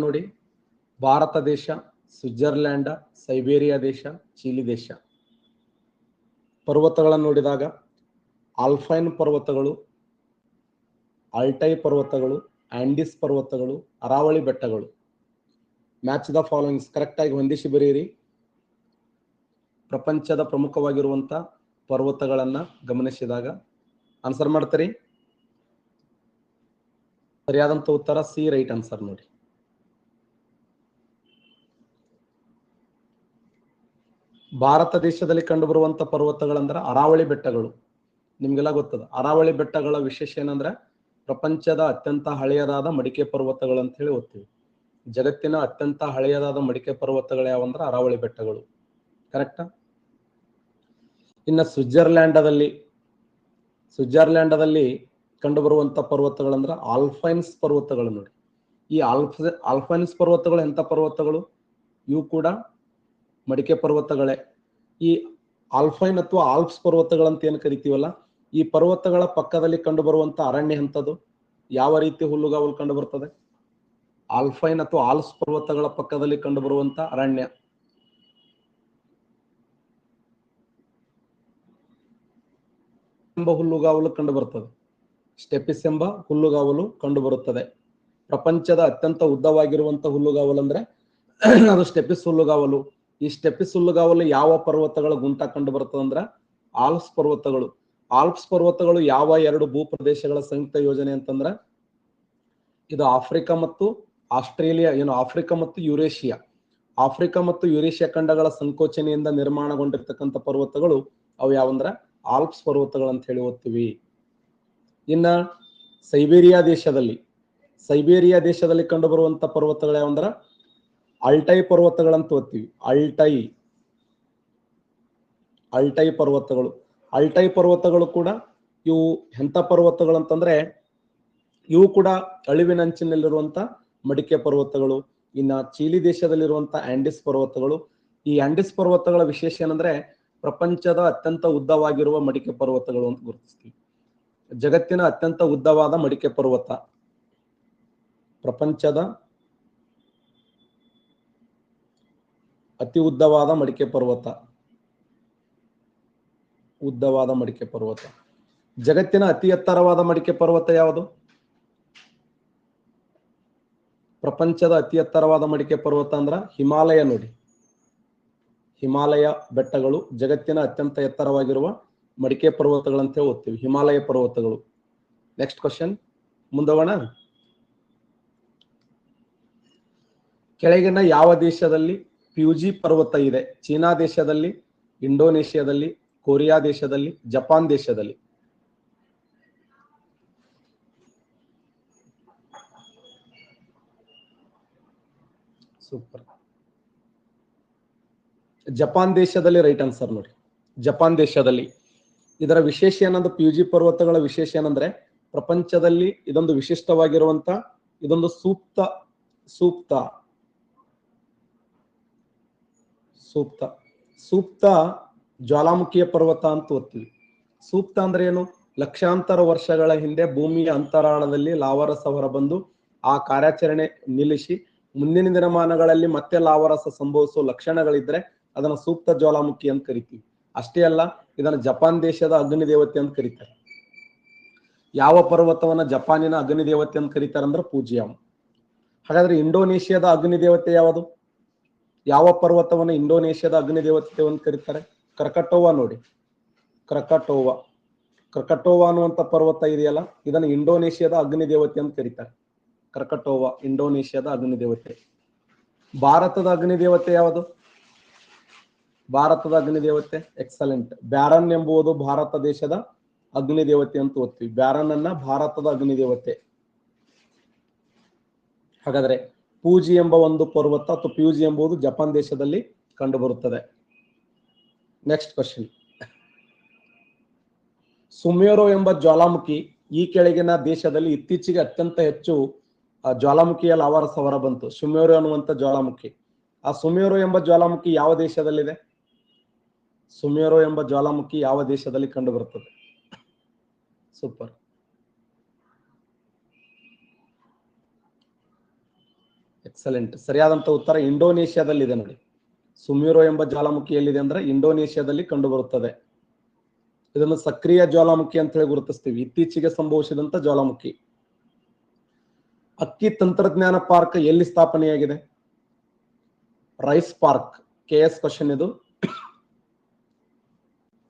ನೋಡಿ, ಭಾರತ ದೇಶ, ಸ್ವಿಟ್ಜರ್ಲ್ಯಾಂಡ್, ಸೈಬೇರಿಯಾ ದೇಶ, ಚಿಲಿ ದೇಶ. ಪರ್ವತಗಳನ್ನು ನೋಡಿದಾಗ ಆಲ್ಪೈನ್ ಪರ್ವತಗಳು, ಆಲ್ಟೈ ಪರ್ವತಗಳು, ಆಂಡಿಸ್ ಪರ್ವತಗಳು, ಅರಾವಳಿ ಬೆಟ್ಟಗಳು. ಮ್ಯಾಚ್ ದ ಫಾಲೋಯಿಂಗ್ಸ್ ಕರೆಕ್ಟ್ ಆಗಿ ಹೊಂದಿಸಿ ಬರೆಯಿರಿ. ಪ್ರಪಂಚದ ಪ್ರಮುಖವಾಗಿರುವಂತ ಪರ್ವತಗಳನ್ನ ಗಮನಿಸಿದಾಗ ಆನ್ಸರ್ ಮಾಡ್ತೀರಿ. ಸರಿಯಾದಂತ ಉತ್ತರ ಸಿ, ರೈಟ್ ಆನ್ಸರ್ ನೋಡಿ. ಭಾರತ ದೇಶದಲ್ಲಿ ಕಂಡುಬರುವಂತ ಪರ್ವತಗಳಂದ್ರೆ ಅರಾವಳಿ ಬೆಟ್ಟಗಳು. ನಿಮ್ಗೆಲ್ಲ ಗೊತ್ತದ. ಅರಾವಳಿ ಬೆಟ್ಟಗಳ ವಿಶೇಷ ಏನಂದ್ರೆ ಪ್ರಪಂಚದ ಅತ್ಯಂತ ಹಳೆಯದಾದ ಮಡಿಕೆ ಪರ್ವತಗಳು ಅಂತ ಹೇಳಿ ಓದ್ತೀವಿ. ಜಗತ್ತಿನ ಅತ್ಯಂತ ಹಳೆಯದಾದ ಮಡಿಕೆ ಪರ್ವತಗಳು ಯಾವಂದ್ರೆ ಅರಾವಳಿ ಬೆಟ್ಟಗಳು. ಕರೆಕ್ಟಾ? ಇನ್ನ ಸ್ವಿಟ್ಜರ್ಲ್ಯಾಂಡದಲ್ಲಿ ಕಂಡುಬರುವಂತ ಪರ್ವತಗಳಂದ್ರೆ ಆಲ್ಪೈನ್ಸ್ ಪರ್ವತಗಳು ನೋಡಿ. ಈ ಆಲ್ಪೈನ್ಸ್ ಪರ್ವತಗಳು ಎಂತ ಪರ್ವತಗಳು? ಇವು ಕೂಡ ಮಡಿಕೆ ಪರ್ವತಗಳೇ. ಈ ಆಲ್ಪೈನ್ ಅಥವಾ ಆಲ್ಪ್ಸ್ ಪರ್ವತಗಳಂತ ಏನು ಕರಿತೀವಲ್ಲ, ಈ ಪರ್ವತಗಳ ಪಕ್ಕದಲ್ಲಿ ಕಂಡುಬರುವಂತ ಅರಣ್ಯ ಎಂತದು? ಯಾವ ರೀತಿ ಹುಲ್ಲುಗಾವಲು ಕಂಡು ಬರ್ತದೆ? ಆಲ್ಪೈನ್ ಅಥವಾ ಆಲ್ಪ್ಸ್ ಪರ್ವತಗಳ ಪಕ್ಕದಲ್ಲಿ ಕಂಡುಬರುವಂತ ಅರಣ್ಯ ಎಂಬ ಹುಲ್ಲುಗಾವಲು ಕಂಡು ಬರ್ತದೆ. ಸ್ಟೆಪಿಸ್ ಎಂಬ ಹುಲ್ಲುಗಾವಲು ಕಂಡು ಬರುತ್ತದೆ. ಪ್ರಪಂಚದ ಅತ್ಯಂತ ಉದ್ದವಾಗಿರುವಂತ ಹುಲ್ಲುಗಾವಲು ಅಂದ್ರೆ ಅದು ಸ್ಟೆಪಿಸ್ ಹುಲ್ಲುಗಾವಲು. ಈ ಸ್ಟೆಪಿಸ್ ಹುಲ್ಲುಗಾವಲು ಯಾವ ಪರ್ವತಗಳ ಗುಂಟ ಕಂಡು ಬರ್ತದೆ ಅಂದ್ರೆ ಆಲ್ಪ್ಸ್ ಪರ್ವತಗಳು. ಆಲ್ಪ್ಸ್ ಪರ್ವತಗಳು ಯಾವ ಎರಡು ಭೂಪ್ರದೇಶಗಳ ಸಂಯುಕ್ತ ಯೋಜನೆ ಅಂತಂದ್ರೆ ಇದು ಆಫ್ರಿಕಾ ಮತ್ತು ಆಸ್ಟ್ರೇಲಿಯಾ, ಆಫ್ರಿಕಾ ಮತ್ತು ಯುರೇಷಿಯಾ. ಆಫ್ರಿಕಾ ಮತ್ತು ಯುರೇಷಿಯಾ ಖಂಡಗಳ ಸಂಕೋಚನೆಯಿಂದ ನಿರ್ಮಾಣಗೊಂಡಿರ್ತಕ್ಕಂಥ ಪರ್ವತಗಳು ಅವು ಯಾವಂದ್ರ ಆಲ್ಪ್ಸ್ ಪರ್ವತಗಳು ಅಂತ ಹೇಳಿ ಓದ್ತೀವಿ. ಇನ್ನ ಸೈಬೇರಿಯಾ ದೇಶದಲ್ಲಿ ಕಂಡು ಬರುವಂತ ಪರ್ವತಗಳು ಯಾವಂದ್ರ ಅಲ್ಟೈ ಪರ್ವತಗಳಂತ ಓದ್ತೀವಿ. ಅಲ್ಟೈ ಪರ್ವತಗಳು. ಅಲ್ಟೈ ಪರ್ವತಗಳು ಕೂಡ ಇವು ಎಂತ ಪರ್ವತಗಳು ಅಂತಂದ್ರೆ ಇವು ಕೂಡ ಅಳಿವಿನಂಚಿನಲ್ಲಿರುವಂತ ಮಡಿಕೆ ಪರ್ವತಗಳು. ಇನ್ನ ಚಿಲಿ ದೇಶದಲ್ಲಿರುವಂತ ಆಂಡಿಸ್ ಪರ್ವತಗಳು. ಈ ಆಂಡಿಸ್ ಪರ್ವತಗಳ ವಿಶೇಷ ಏನಂದ್ರೆ ಪ್ರಪಂಚದ ಅತ್ಯಂತ ಉದ್ದವಾಗಿರುವ ಮಡಿಕೆ ಪರ್ವತಗಳು ಅಂತ ಗುರುತಿಸ್ತೀವಿ. ಜಗತ್ತಿನ ಅತ್ಯಂತ ಉದ್ದವಾದ ಮಡಿಕೆ ಪರ್ವತ, ಪ್ರಪಂಚದ ಅತಿ ಉದ್ದವಾದ ಮಡಿಕೆ ಪರ್ವತ. ಜಗತ್ತಿನ ಅತಿ ಎತ್ತರವಾದ ಮಡಿಕೆ ಪರ್ವತ ಯಾವುದು? ಪ್ರಪಂಚದ ಅತಿ ಎತ್ತರವಾದ ಮಡಿಕೆ ಪರ್ವತ ಅಂದ್ರ ಹಿಮಾಲಯ ನೋಡಿ. ಹಿಮಾಲಯ ಬೆಟ್ಟಗಳು ಜಗತ್ತಿನ ಅತ್ಯಂತ ಎತ್ತರವಾಗಿರುವ ಮಡಿಕೆ ಪರ್ವತಗಳಂತೆ ಓದ್ತೀವಿ, ಹಿಮಾಲಯ ಪರ್ವತಗಳು. ನೆಕ್ಸ್ಟ್ ಕ್ವಶನ್ ಮುಂದೋಗೋಣ. ಕೆಳಗಿನ ಯಾವ ದೇಶದಲ್ಲಿ ಫ್ಯೂಜಿ ಪರ್ವತ ಇದೆ? ಚೀನಾ ದೇಶದಲ್ಲಿ, ಇಂಡೋನೇಷಿಯಾದಲ್ಲಿ, ಕೊರಿಯಾ ದೇಶದಲ್ಲಿ, ಜಪಾನ್ ದೇಶದಲ್ಲಿ. ಸೂಪರ್. ಜಪಾನ್ ದೇಶದಲ್ಲಿ ರೈಟ್ ಆನ್ಸರ್ ನೋಡಿ. ಜಪಾನ್ ದೇಶದಲ್ಲಿ. ಇದರ ವಿಶೇಷ ಏನಂದ್ರೆ ಫ್ಯೂಜಿ ಪರ್ವತಗಳ ವಿಶೇಷ ಏನಂದ್ರೆ ಪ್ರಪಂಚದಲ್ಲಿ ಇದೊಂದು ವಿಶಿಷ್ಟವಾಗಿರುವಂತ ಇದೊಂದು ಸೂಕ್ತ ಜ್ವಾಲಾಮುಖಿಯ ಪರ್ವತ ಅಂತ ಓದ್ತೀವಿ. ಸೂಕ್ತ ಅಂದ್ರೆ ಏನು? ಲಕ್ಷಾಂತರ ವರ್ಷಗಳ ಹಿಂದೆ ಭೂಮಿಯ ಅಂತರಾಳದಲ್ಲಿ ಲಾವಾರಸ ಹೊರಬಂದು ಆ ಕಾರ್ಯಾಚರಣೆ ನಿಲ್ಲಿಸಿ ಮುಂದಿನ ದಿನಮಾನಗಳಲ್ಲಿ ಮತ್ತೆ ಲಾವಾರಸ ಸಂಭವಿಸುವ ಲಕ್ಷಣಗಳಿದ್ರೆ ಅದನ್ನ ಸೂಕ್ತ ಜ್ವಾಲಾಮುಖಿ ಅಂತ ಕರಿತೀವಿ. ಅಷ್ಟೇ ಅಲ್ಲ, ಇದನ್ನ ಜಪಾನ್ ದೇಶದ ಅಗ್ನಿ ದೇವತೆ ಅಂತ ಕರೀತಾರೆ. ಯಾವ ಪರ್ವತವನ್ನ ಜಪಾನಿನ ಅಗ್ನಿ ದೇವತೆ ಅಂತ ಕರೀತಾರೆ ಅಂದ್ರೆ ಪೂಜಿಯಾಮ್. ಹಾಗಾದ್ರೆ ಇಂಡೋನೇಷಿಯಾದ ಅಗ್ನಿ ದೇವತೆ ಯಾವುದು? ಯಾವ ಪರ್ವತವನ್ನ ಇಂಡೋನೇಷಿಯಾದ ಅಗ್ನಿ ದೇವತೆ ಅಂತ ಕರೀತಾರೆ? ಕ್ರಕಟೋವಾ ನೋಡಿ. ಕ್ರಕಟೋವಾ ಅನ್ನುವಂತ ಪರ್ವತ ಇದೆಯಲ್ಲ, ಇದನ್ನ ಇಂಡೋನೇಷಿಯಾದ ಅಗ್ನಿ ದೇವತೆ ಅಂತ ಕರೀತಾರೆ. ಕ್ರಕಟೋವಾ ಇಂಡೋನೇಷಿಯಾದ ಅಗ್ನಿ ದೇವತೆ. ಭಾರತದ ಅಗ್ನಿ ದೇವತೆ ಯಾವುದು? ಭಾರತದ ಅಗ್ನಿ ದೇವತೆ ಎಕ್ಸಲೆಂಟ್. ಬ್ಯಾರನ್ ಎಂಬುದು ಭಾರತ ದೇಶದ ಅಗ್ನಿ ದೇವತೆ ಅಂತ ಓದ್ತೀವಿ. ಬ್ಯಾರನ್ ಅನ್ನ ಭಾರತದ ಅಗ್ನಿ ದೇವತೆ. ಹಾಗಾದ್ರೆ ಪೂಜಿ ಎಂಬ ಒಂದು ಪರ್ವತ ಅಥವಾ ಫ್ಯೂಜಿ ಎಂಬುದು ಜಪಾನ್ ದೇಶದಲ್ಲಿ ಕಂಡು ಬರುತ್ತದೆ. Next question. ಸುಮೇರು ಎಂಬ ಜ್ವಾಲಾಮುಖಿ ಈ ಕೆಳಗಿನ ದೇಶದಲ್ಲಿ ಇತ್ತೀಚೆಗೆ ಅತ್ಯಂತ ಹೆಚ್ಚು ಜ್ವಾಲಾಮುಖಿಯ ಲಾವಾರಸ ಹೊರ ಬಂತು. ಸುಮೇರು ಅನ್ನುವಂತ ಜ್ವಾಲಾಮುಖಿ. ಆ ಸುಮೇರು ಎಂಬ ಜ್ವಾಲಾಮುಖಿ ಯಾವ ದೇಶದಲ್ಲಿದೆ? ಸುಮೇರು ಎಂಬ ಜ್ವಾಲಾಮುಖಿ ಯಾವ ದೇಶದಲ್ಲಿ ಕಂಡು ಬರುತ್ತದೆ? ಸೂಪರ್. ಎಕ್ಸಲೆಂಟ್. ಸರಿಯಾದಂತ ಉತ್ತರ ಇಂಡೋನೇಷ್ಯಾದಲ್ಲಿದೆ ನೋಡಿ. ಸುಮಿರೋ ಎಂಬ ಜ್ವಾಲಾಮುಖಿ ಎಲ್ಲಿದೆ ಅಂದ್ರೆ ಇಂಡೋನೇಷ್ಯಾದಲ್ಲಿ ಕಂಡು ಬರುತ್ತದೆ. ಇದನ್ನು ಸಕ್ರಿಯ ಜ್ವಾಲಾಮುಖಿ ಅಂತ ಹೇಳಿ ಗುರುತಿಸ್ತೀವಿ, ಇತ್ತೀಚೆಗೆ ಸಂಭವಿಸಿದಂತ ಜ್ವಾಲಾಮುಖಿ. ಅಕ್ಕಿ ತಂತ್ರಜ್ಞಾನ ಪಾರ್ಕ್ ಎಲ್ಲಿ ಸ್ಥಾಪನೆಯಾಗಿದೆ? Rice park. KS ಕ್ವಶನ್ ಇದು.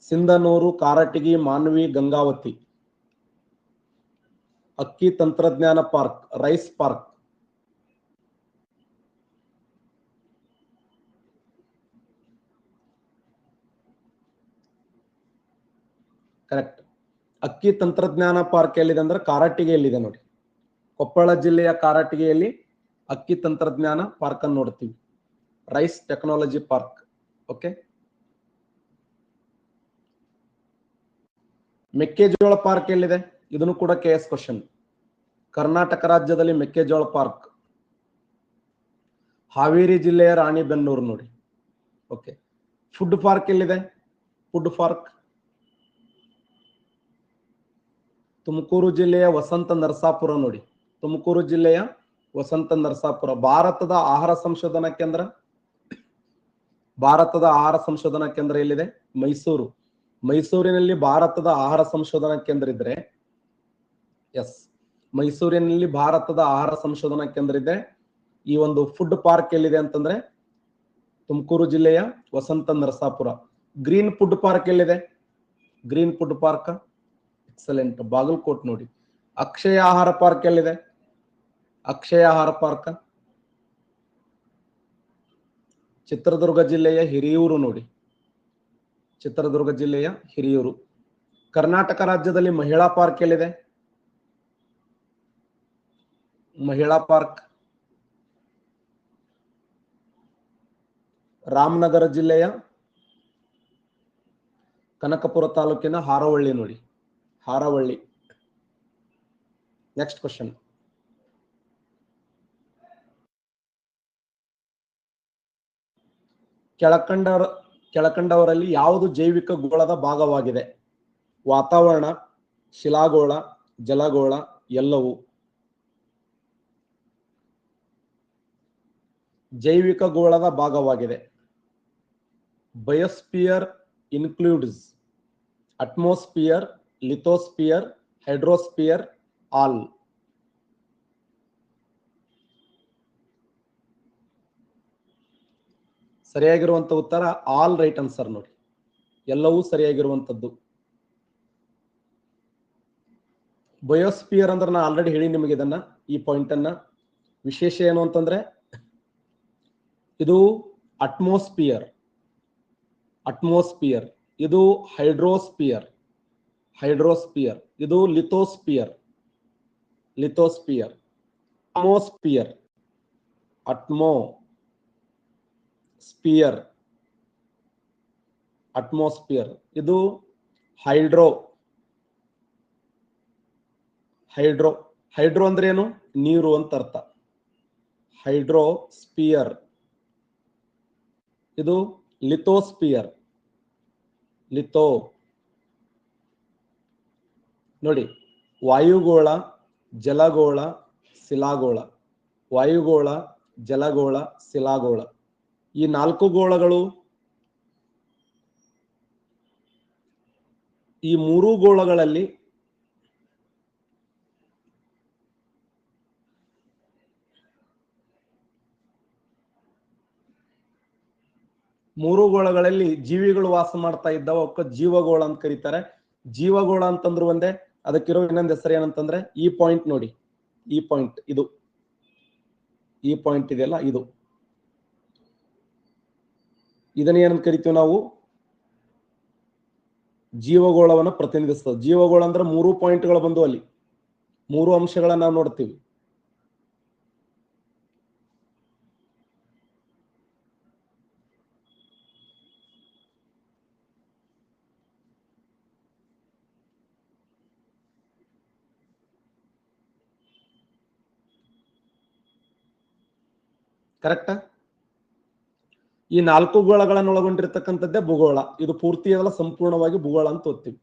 ಸಿಂಧನೂರು, ಕಾರಟಗಿ, ಮಾನ್ವಿ, ಗಂಗಾವತಿ. ಅಕ್ಕಿ ತಂತ್ರಜ್ಞಾನ ಪಾರ್ಕ್, ರೈಸ್ ಪಾರ್ಕ್. ಕರೆಕ್ಟ್. ಅಕ್ಕಿ ತಂತ್ರಜ್ಞಾನ ಪಾರ್ಕ್ ಎಲ್ಲಿದೆ ಅಂದ್ರೆ ಕಾರಟಗಿಯಲ್ಲಿದೆ ನೋಡಿ. ಕೊಪ್ಪಳ ಜಿಲ್ಲೆಯ ಕಾರಟಗಿಯಲ್ಲಿ ಅಕ್ಕಿ ತಂತ್ರಜ್ಞಾನ ಪಾರ್ಕ್ ಅನ್ನು ನೋಡ್ತೀವಿ, ರೈಸ್ ಟೆಕ್ನಾಲಜಿ ಪಾರ್ಕ್. ಓಕೆ. ಮೆಕ್ಕೆಜೋಳ ಪಾರ್ಕ್ ಎಲ್ಲಿದೆ? ಇದನ್ನು ಕೂಡ KS ಕ್ವಶನ್. ಕರ್ನಾಟಕ ರಾಜ್ಯದಲ್ಲಿ ಮೆಕ್ಕೆಜೋಳ ಪಾರ್ಕ್ ಹಾವೇರಿ ಜಿಲ್ಲೆಯ ರಾಣಿಬೆನ್ನೂರು ನೋಡಿ. ಓಕೆ. ಫುಡ್ ಪಾರ್ಕ್ ಎಲ್ಲಿದೆ? ಫುಡ್ ಪಾರ್ಕ್ ತುಮಕೂರು ಜಿಲ್ಲೆಯ ವಸಂತ ನರಸಾಪುರ ನೋಡಿ. ತುಮಕೂರು ಜಿಲ್ಲೆಯ ವಸಂತ ನರಸಾಪುರ. ಭಾರತದ ಆಹಾರ ಸಂಶೋಧನಾ ಕೇಂದ್ರ, ಭಾರತದ ಆಹಾರ ಸಂಶೋಧನಾ ಕೇಂದ್ರ ಎಲ್ಲಿದೆ? ಮೈಸೂರು. ಮೈಸೂರಿನಲ್ಲಿ ಭಾರತದ ಆಹಾರ ಸಂಶೋಧನಾ ಕೇಂದ್ರ ಇದ್ರೆ, ಎಸ್, ಮೈಸೂರಿನಲ್ಲಿ ಭಾರತದ ಆಹಾರ ಸಂಶೋಧನಾ ಕೇಂದ್ರ ಇದೆ. ಈ ಒಂದು ಫುಡ್ ಪಾರ್ಕ್ ಎಲ್ಲಿದೆ ಅಂತಂದ್ರೆ ತುಮಕೂರು ಜಿಲ್ಲೆಯ ವಸಂತ ನರಸಾಪುರ. ಗ್ರೀನ್ ಫುಡ್ ಪಾರ್ಕ್ ಎಲ್ಲಿದೆ? Green food park excellent, Bagalkot ನೋಡಿ. ಅಕ್ಷಯ ಆಹಾರ ಪಾರ್ಕ್ ಎಲ್ಲಿದೆ? ಅಕ್ಷಯ ಆಹಾರ ಪಾರ್ಕ್ ಚಿತ್ರದುರ್ಗ ಜಿಲ್ಲೆಯ ಹಿರಿಯೂರು ನೋಡಿ. ಚಿತ್ರದುರ್ಗ ಜಿಲ್ಲೆಯ ಹಿರಿಯೂರು. ಕರ್ನಾಟಕ ರಾಜ್ಯದಲ್ಲಿ ಮಹಿಳಾ ಪಾರ್ಕ್ ಎಲ್ಲಿದೆ? ಮಹಿಳಾ ಪಾರ್ಕ್ ರಾಮನಗರ ಜಿಲ್ಲೆಯ ಕನಕಪುರ ತಾಲೂಕಿನ ಹಾರೋವಳ್ಳಿ ನೋಡಿ. ಹಾರೋವಳ್ಳಿ. Next question. ಕೆಳಕಂಡವರಲ್ಲಿ ಯಾವುದು ಜೈವಿಕ ಗೋಳದ ಭಾಗವಾಗಿದೆ? ವಾತಾವರಣ, ಶಿಲಾಗೋಳ, ಜಲಗೋಳ, ಎಲ್ಲವೂ. ಜೈವಿಕ ಗೋಳದ ಭಾಗವಾಗಿದೆ. Biosphere includes atmosphere, lithosphere, hydrosphere, all. ಸರಿಯಾಗಿರುವಂತ ಉತ್ತರ ಆಲ್ ರೈಟ್ ಆನ್ಸರ್ ನೋಡಿ. ಎಲ್ಲವೂ ಸರಿಯಾಗಿರುವಂತದ್ದು. ಬಯೋಸ್ಪಿಯರ್ ಅಂದ್ರೆ ನಾನು ಆಲ್ರೆಡಿ ಹೇಳಿ ನಿಮಗೆ ಇದನ್ನ, ಈ ಪಾಯಿಂಟ್ ಅನ್ನ. ವಿಶೇಷ ಏನು ಅಂತಂದ್ರೆ ಇದು ಅಟ್ಮಾಸ್ಫಿಯರ್, ಅಟ್ಮಾಸ್ಫಿಯರ್. ಇದು ಹೈಡ್ರೋಸ್ಪಿಯರ್, ಹೈಡ್ರೋಸ್ಪಿಯರ್. ಇದು lithosphere, lithosphere. Atmosphere, atmosphere, atmosphere. ಇದು ಹೈಡ್ರೋ, ಹೈಡ್ರೋ. ಹೈಡ್ರೋ ಅಂದ್ರೆ ಏನು? ನೀರು ಅಂತ ಅರ್ಥ. ಹೈಡ್ರೋಸ್ಪಿಯರ್. ಇದು ಲಿಥೋಸ್ಪಿಯರ್, ಲಿಥೋ ನೋಡಿ. ವಾಯುಗೋಳ, ಜಲಗೋಳ, ಶಿಲಾಗೋಳ. ವಾಯುಗೋಳ, ಜಲಗೋಳ, ಶಿಲಾಗೋಳ. ಈ 4 ಗೋಳಗಳು, ಈ 3 ಗೋಳಗಳಲ್ಲಿ ಜೀವಿಗಳು ವಾಸ ಮಾಡ್ತಾ ಇದ್ದಾವ. ಅವಕ್ಕೆ ಜೀವಗೋಳ ಅಂತ ಕರೀತಾರೆ. ಜೀವಗೋಳ ಅಂತಂದ್ರು ಒಂದೇ, ಅದಕ್ಕಿರೋ ಇನ್ನೊಂದು ಹೆಸರು ಏನಂತಂದ್ರೆ ಈ ಪಾಯಿಂಟ್ ನೋಡಿ. ಈ ಪಾಯಿಂಟ್, ಇದು ಈ ಪಾಯಿಂಟ್ ಇದೆಯಲ್ಲ, ಇದು ಇದನ್ನ ಏನಂತ ಕರಿತೀವಿ ನಾವು? ಜೀವಗೋಳವನ್ನು ಪ್ರತಿನಿಧಿಸ್ತದೆ. ಜೀವಗೋಳ ಅಂದ್ರೆ 3 ಪಾಯಿಂಟ್ಗಳು ಬಂದು ಅಲ್ಲಿ 3 ಅಂಶಗಳನ್ನ ನಾವು ನೋಡ್ತೀವಿ. ಕರೆಕ್ಟಾ? ಈ 4 ಗೋಳಗಳನ್ನು ಒಳಗೊಂಡಿರ್ತಕ್ಕಂಥದ್ದೇ ಭೂಗೋಳ. ಇದು ಪೂರ್ತಿ ಅದಲ್ಲ, ಸಂಪೂರ್ಣವಾಗಿ ಭೂಗೋಳ ಅಂತ ಓದ್ತೀವಿ.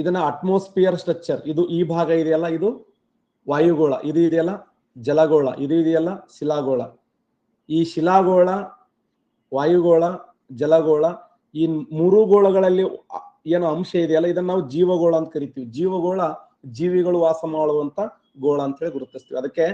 ಇದನ್ನ ಅಟ್ಮಾಸ್ಫಿಯರ್ ಸ್ಟ್ರಕ್ಚರ್. ಇದು ಈ ಭಾಗ ಇದೆಯಲ್ಲ, ಇದು ವಾಯುಗೋಳ, ಇದು ಇದೆಯಲ್ಲ ಜಲಗೋಳ, ಇದು ಇದೆಯಲ್ಲ ಶಿಲಾಗೋಳ. ಈ ಶಿಲಾಗೋಳ, ವಾಯುಗೋಳ, ಜಲಗೋಳ, ಈ ಮೂರು ಗೋಳಗಳಲ್ಲಿ ಏನು ಅಂಶ ಇದೆಯಲ್ಲ, ಇದನ್ನ ನಾವು ಜೀವಗೋಳ ಅಂತ ಕರಿತೀವಿ. ಜೀವಗೋಳ ಜೀವಿಗಳು ವಾಸ ಮಾಡುವಂತ ಗೋಳ ಅಂತ ಹೇಳಿ ಗುರುತಿಸ್ತೀವಿ. ಅದಕ್ಕೆ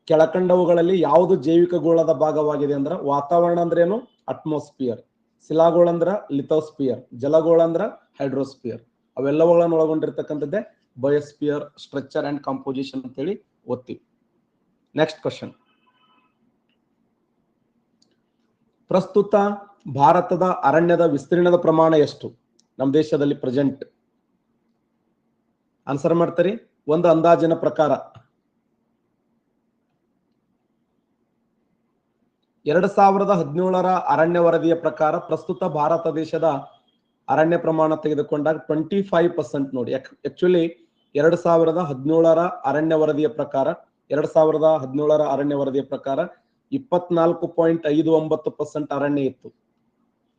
ಕೆಳಕಂಡವುಗಳಲ್ಲಿ ಯಾವುದು ಜೈವಿಕ ಗೋಳದ ಭಾಗವಾಗಿದೆ ಅಂದ್ರ, ವಾತಾವರಣ ಅಂದ್ರೇನು ಅಟ್ಮಾಸ್ಫಿಯರ್, ಶಿಲಾಗೋಳ ಅಂದ್ರ ಲಿಥೋಸ್ಫಿಯರ್, ಜಲಗೋಳ ಅಂದ್ರ ಹೈಡ್ರೋಸ್ಫಿಯರ್. ಅವೆಲ್ಲವುಗಳನ್ನು ಒಳಗೊಂಡಿರ್ತಕ್ಕಂಥದ್ದೇ ಬಯೋಸ್ಫಿಯರ್ ಸ್ಟ್ರಕ್ಚರ್ ಅಂಡ್ ಕಂಪೋಸಿಷನ್ ಅಂತ ಹೇಳಿ ಓದ್ತೀವಿ. Next question. ಪ್ರಸ್ತುತ ಭಾರತದ ಅರಣ್ಯದ ವಿಸ್ತೀರ್ಣದ ಪ್ರಮಾಣ ಎಷ್ಟು ನಮ್ಮ ದೇಶದಲ್ಲಿ ಪ್ರೆಸೆಂಟ್? ಆನ್ಸರ್ ಮಾಡ್ತಾರೆ ಒಂದು ಅಂದಾಜಿನ ಪ್ರಕಾರ. 2017ರ ಅರಣ್ಯ ವರದಿಯ ಪ್ರಕಾರ ಪ್ರಸ್ತುತ ಭಾರತ ದೇಶದ ಅರಣ್ಯ ಪ್ರಮಾಣ ತೆಗೆದುಕೊಂಡಾಗ 25% ನೋಡಿ. ಆಕ್ಚುಲಿ 2017ರ ಅರಣ್ಯ ವರದಿಯ ಪ್ರಕಾರ 2017ರ ಅರಣ್ಯ ವರದಿಯ ಪ್ರಕಾರ 24.59% ಅರಣ್ಯ ಇತ್ತು.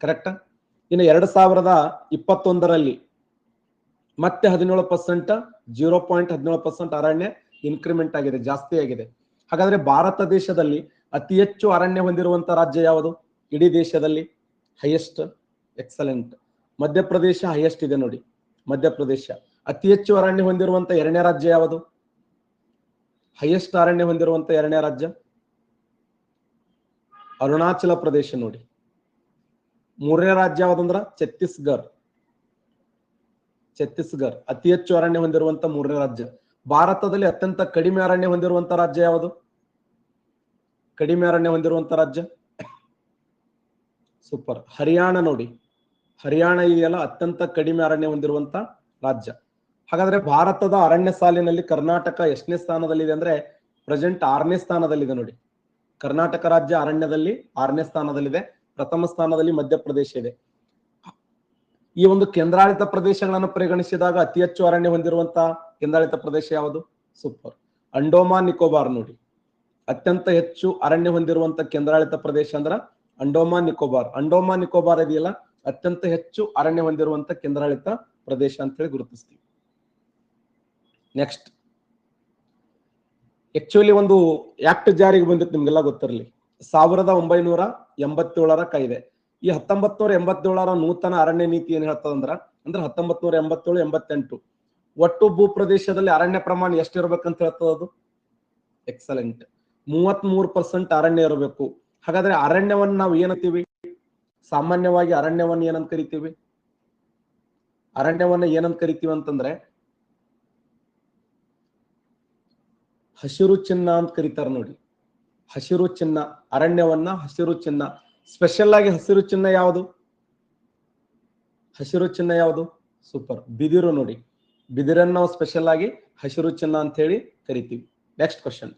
ಕರೆಕ್ಟ್? ಇನ್ನು 2021ರಲ್ಲಿ ಮತ್ತೆ 17%, 0.17% ಅರಣ್ಯ ಇನ್ಕ್ರಿಮೆಂಟ್ ಆಗಿದೆ, ಜಾಸ್ತಿ ಆಗಿದೆ. ಹಾಗಾದ್ರೆ ಭಾರತ ದೇಶದಲ್ಲಿ ಅತಿ ಹೆಚ್ಚು ಅರಣ್ಯ ಹೊಂದಿರುವಂತ ರಾಜ್ಯ ಯಾವುದು ಇಡೀ ದೇಶದಲ್ಲಿ? Highest, excellent. ಮಧ್ಯಪ್ರದೇಶ ಹೈಯೆಸ್ಟ್ ಇದೆ ನೋಡಿ, ಮಧ್ಯಪ್ರದೇಶ. ಅತಿ ಹೆಚ್ಚು ಅರಣ್ಯ ಹೊಂದಿರುವಂತ ಎರಡನೇ ರಾಜ್ಯ ಯಾವುದು? ಹೈಯೆಸ್ಟ್ ಅರಣ್ಯ ಹೊಂದಿರುವಂತ ಎರಡನೇ ರಾಜ್ಯ ಅರುಣಾಚಲ ಪ್ರದೇಶ ನೋಡಿ. ಮೂರನೇ ರಾಜ್ಯ ಯಾವ್ದಂದ್ರ ಛತ್ತೀಸ್ಗಢ. ಛತ್ತೀಸ್ಗಢ ಅತಿ ಹೆಚ್ಚು ಅರಣ್ಯ ಹೊಂದಿರುವಂತ ಮೂರನೇ ರಾಜ್ಯ. ಭಾರತದಲ್ಲಿ ಅತ್ಯಂತ ಕಡಿಮೆ ಅರಣ್ಯ ಹೊಂದಿರುವಂತ ರಾಜ್ಯ ಯಾವುದು? ಕಡಿಮೆ ಅರಣ್ಯ ಹೊಂದಿರುವಂತ ರಾಜ್ಯ ಸೂಪರ್, ಹರಿಯಾಣ ನೋಡಿ. ಹರಿಯಾಣ ಇದೆಯಲ್ಲ ಅತ್ಯಂತ ಕಡಿಮೆ ಅರಣ್ಯ ಹೊಂದಿರುವಂತ ರಾಜ್ಯ. ಹಾಗಾದ್ರೆ ಭಾರತದ ಅರಣ್ಯ ಸಾಲಿನಲ್ಲಿ ಕರ್ನಾಟಕ ಎಷ್ಟನೇ ಸ್ಥಾನದಲ್ಲಿದೆ ಅಂದ್ರೆ ಪ್ರೆಸೆಂಟ್ 6ನೇ ಸ್ಥಾನದಲ್ಲಿದೆ ನೋಡಿ. ಕರ್ನಾಟಕ ರಾಜ್ಯ ಅರಣ್ಯದಲ್ಲಿ 6ನೇ ಸ್ಥಾನದಲ್ಲಿದೆ. ಪ್ರಥಮ ಸ್ಥಾನದಲ್ಲಿ ಮಧ್ಯಪ್ರದೇಶ ಇದೆ. ಈ ಒಂದು ಕೇಂದ್ರಾಡಳಿತ ಪ್ರದೇಶಗಳನ್ನು ಪರಿಗಣಿಸಿದಾಗ ಅತಿ ಹೆಚ್ಚು ಅರಣ್ಯ ಹೊಂದಿರುವಂತ ಕೇಂದ್ರಾಡಳಿತ ಪ್ರದೇಶ ಯಾವುದು? ಸೂಪರ್, ಅಂಡೋಮಾನ್ ನಿಕೋಬಾರ್ ನೋಡಿ. ಅತ್ಯಂತ ಹೆಚ್ಚು ಅರಣ್ಯ ಹೊಂದಿರುವಂತ ಕೇಂದ್ರಾಡಳಿತ ಪ್ರದೇಶ ಅಂದ್ರ ಅಂಡೋಮಾನ್ ನಿಕೋಬಾರ್. ಅಂಡೋಮಾನ್ ನಿಕೋಬಾರ್ ಇದೆಯಲ್ಲ ಅತ್ಯಂತ ಹೆಚ್ಚು ಅರಣ್ಯ ಹೊಂದಿರುವಂತ ಕೇಂದ್ರಾಡಳಿತ ಪ್ರದೇಶ ಅಂತ ಹೇಳಿ ಗುರುತಿಸ್ತೀವಿ. ನೆಕ್ಸ್ಟ್, ಆಕ್ಚುಲಿ ಒಂದು ಆಕ್ಟ್ ಜಾರಿಗೆ ಬಂದಿತ್ತು, ನಿಮ್ಗೆಲ್ಲ ಗೊತ್ತಿರಲಿ. 1987ರ ಕಾಯ್ದೆ. ಈ 1987ರ ನೂತನ ಅರಣ್ಯ ನೀತಿ ಏನ್ ಹೇಳ್ತದಂದ್ರ, ಅಂದ್ರೆ 1987-88 ಒಟ್ಟು ಭೂ ಪ್ರದೇಶದಲ್ಲಿ ಅರಣ್ಯ ಪ್ರಮಾಣ ಎಷ್ಟಿರ್ಬೇಕಂತ ಹೇಳ್ತದ ಅದು? ಎಕ್ಸಲೆಂಟ್, 33% ಅರಣ್ಯ ಇರಬೇಕು. ಹಾಗಾದ್ರೆ ಅರಣ್ಯವನ್ನ ನಾವು ಏನಂತೀವಿ? ಸಾಮಾನ್ಯವಾಗಿ ಅರಣ್ಯವನ್ನ ಏನಂತ ಕರಿತೀವಿ? ಅರಣ್ಯವನ್ನ ಏನಂತ ಕರಿತೀವಿ ಅಂತಂದ್ರೆ ಹಸಿರು ಚಿನ್ನ ಅಂತ ಕರೀತಾರ ನೋಡಿ. ಹಸಿರು ಚಿನ್ನ, ಅರಣ್ಯವನ್ನ ಹಸಿರು ಚಿನ್ನ. ಸ್ಪೆಷಲ್ ಆಗಿ ಹಸಿರು ಚಿನ್ನ ಯಾವುದು? ಹಸಿರು ಚಿನ್ನ ಯಾವುದು? ಸೂಪರ್, ಬಿದಿರು ನೋಡಿ. ಬಿದಿರನ್ನ ನಾವು ಸ್ಪೆಷಲ್ ಆಗಿ ಹಸಿರು ಚಿನ್ನ ಅಂತ ಹೇಳಿ ಕರಿತೀವಿ. Next question.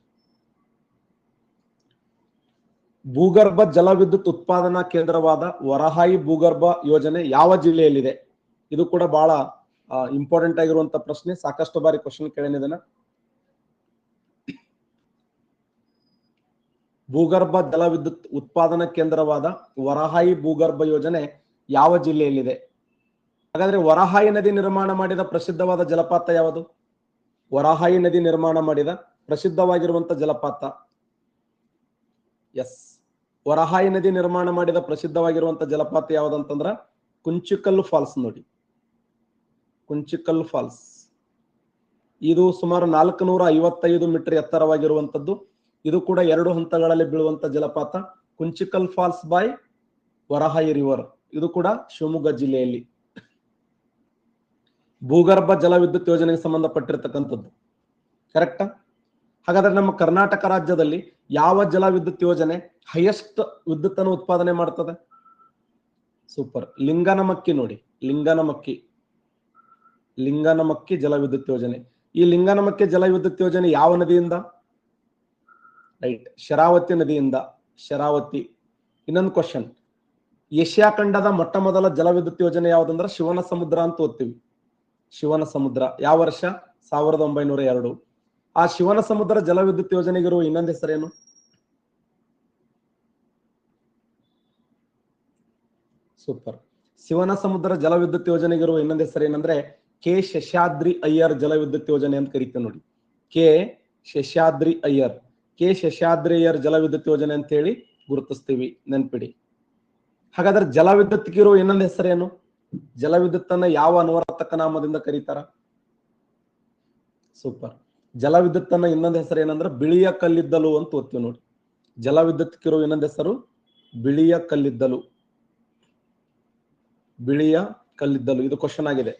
ಭೂಗರ್ಭ ಜಲವಿದ್ಯುತ್ ಉತ್ಪಾದನಾ ಕೇಂದ್ರವಾದ ವರಹಾಯಿ ಭೂಗರ್ಭ ಯೋಜನೆ ಯಾವ ಜಿಲ್ಲೆಯಲ್ಲಿದೆ? ಇದು ಕೂಡ ಬಹಳ ಇಂಪಾರ್ಟೆಂಟ್ ಆಗಿರುವಂತ ಪ್ರಶ್ನೆ. ಸಾಕಷ್ಟು ಬಾರಿ ಕ್ವಶನ್ ಕೇಳಿದನ. ಭೂಗರ್ಭ ಜಲವಿದ್ಯುತ್ ಉತ್ಪಾದನಾ ಕೇಂದ್ರವಾದ ವರಹಾಯಿ ಭೂಗರ್ಭ ಯೋಜನೆ ಯಾವ ಜಿಲ್ಲೆಯಲ್ಲಿದೆ? ಹಾಗಾದ್ರೆ ವರಹಾಯಿ ನದಿ ನಿರ್ಮಾಣ ಮಾಡಿದ ಪ್ರಸಿದ್ಧವಾದ ಜಲಪಾತ ಯಾವುದು? ವರಹಾಯಿ ನದಿ ನಿರ್ಮಾಣ ಮಾಡಿದ ಪ್ರಸಿದ್ಧವಾಗಿರುವಂತ ಜಲಪಾತ, ಎಸ್, ವರಹಾಯಿ ನದಿ ನಿರ್ಮಾಣ ಮಾಡಿದ ಪ್ರಸಿದ್ಧವಾಗಿರುವಂತ ಜಲಪಾತ ಯಾವ್ದಂತಂದ್ರ ಕುಂಚಿಕಲ್ ಫಾಲ್ಸ್ ನೋಡಿ. ಕುಂಚಿಕಲ್ ಫಾಲ್ಸ್ ಇದು ಸುಮಾರು 455 ಮೀಟರ್ ಎತ್ತರವಾಗಿರುವಂತದ್ದು. ಇದು ಕೂಡ 2 ಹಂತಗಳಲ್ಲಿ ಬೀಳುವಂತ ಜಲಪಾತ. ಕುಂಚಿಕಲ್ ಫಾಲ್ಸ್ ಬೈ ವರಹಾಯಿ ರಿವರ್. ಇದು ಕೂಡ ಶಿವಮೊಗ್ಗ ಜಿಲ್ಲೆಯಲ್ಲಿ. ಭೂಗರ್ಭ ಜಲವಿದ್ಯುತ್ ಯೋಜನೆಗೆ ಸಂಬಂಧಪಟ್ಟಿರ್ತಕ್ಕಂಥದ್ದು. ಕರೆಕ್ಟಾ? ಹಾಗಾದ್ರೆ ನಮ್ಮ ಕರ್ನಾಟಕ ರಾಜ್ಯದಲ್ಲಿ ಯಾವ ಜಲವಿದ್ಯುತ್ ಯೋಜನೆ ಹೈಯೆಸ್ಟ್ ವಿದ್ಯುತ್ ಅನ್ನು ಉತ್ಪಾದನೆ ಮಾಡ್ತದೆ? ಸೂಪರ್, ಲಿಂಗನಮಕ್ಕಿ ನೋಡಿ. ಲಿಂಗನಮಕ್ಕಿ ಜಲವಿದ್ಯುತ್ ಯೋಜನೆ. ಈ ಲಿಂಗನಮಕ್ಕಿ ಜಲವಿದ್ಯುತ್ ಯೋಜನೆ ಯಾವ ನದಿಯಿಂದ? ರೈಟ್, ಶರಾವತಿ ನದಿಯಿಂದ. ಶರಾವತಿ. ಇನ್ನೊಂದು ಕ್ವಶನ್, ಏಷ್ಯಾ ಖಂಡದ ಮೊಟ್ಟ ಮೊದಲ ಜಲವಿದ್ಯುತ್ ಯೋಜನೆ ಯಾವ್ದಂದ್ರೆ ಶಿವನ ಸಮುದ್ರ ಅಂತ ಓದ್ತೀವಿ. ಶಿವನ ಸಮುದ್ರ ಯಾವ ವರ್ಷ? 1902. ಆ ಶಿವನ ಸಮುದ್ರ ಜಲವಿದ್ಯುತ್ ಯೋಜನೆಗಿರುವ ಇನ್ನೊಂದು ಹೆಸರೇನು? ಸೂಪರ್, ಶಿವನ ಸಮುದ್ರ ಜಲವಿದ್ಯುತ್ ಯೋಜನೆಗಿರುವ ಇನ್ನೊಂದು ಹೆಸರೇನಂದ್ರೆ ಕೆ ಶೇಷಾದ್ರಿ ಅಯ್ಯರ್ ಜಲವಿದ್ಯುತ್ ಯೋಜನೆ ಅಂತ ಕರಿತೀವಿ ನೋಡಿ. ಕೆ ಶೇಷಾದ್ರಿ ಅಯ್ಯರ್, ಕೆ ಶೇಷಾದ್ರಿ ಅಯ್ಯರ್ ಜಲವಿದ್ಯುತ್ ಯೋಜನೆ ಅಂತ ಹೇಳಿ ಗುರುತಿಸ್ತೀವಿ, ನೆನ್ಪಿಡಿ. ಹಾಗಾದ್ರೆ ಜಲವಿದ್ಯುತ್ಗಿರೋ ಇನ್ನೊಂದು ಹೆಸರೇನು? ಜಲವಿದ್ಯುತ್ ಅನ್ನ ಯಾವ ಅನ್ವರ್ಥಕ ನಾಮದಿಂದ ಕರೀತಾರ? ಸೂಪರ್. ಜಲವಿದ್ಯುತ್ ಅನ್ನ ಇನ್ನೊಂದು ಹೆಸರು ಏನಂದ್ರೆ ಬಿಳಿಯ ಕಲ್ಲಿದ್ದಲು ಅಂತ ಓದ್ತೀವಿ ನೋಡಿ. ಜಲವಿದ್ಯುತ್ಗಿರೋ ಇನ್ನೊಂದು ಹೆಸರು ಬಿಳಿಯ ಕಲ್ಲಿದ್ದಲು. ಬಿಳಿಯ ಕಲ್ಲಿದ್ದಲು, ಇದು ಕ್ವಶನ್ ಆಗಿದೆ.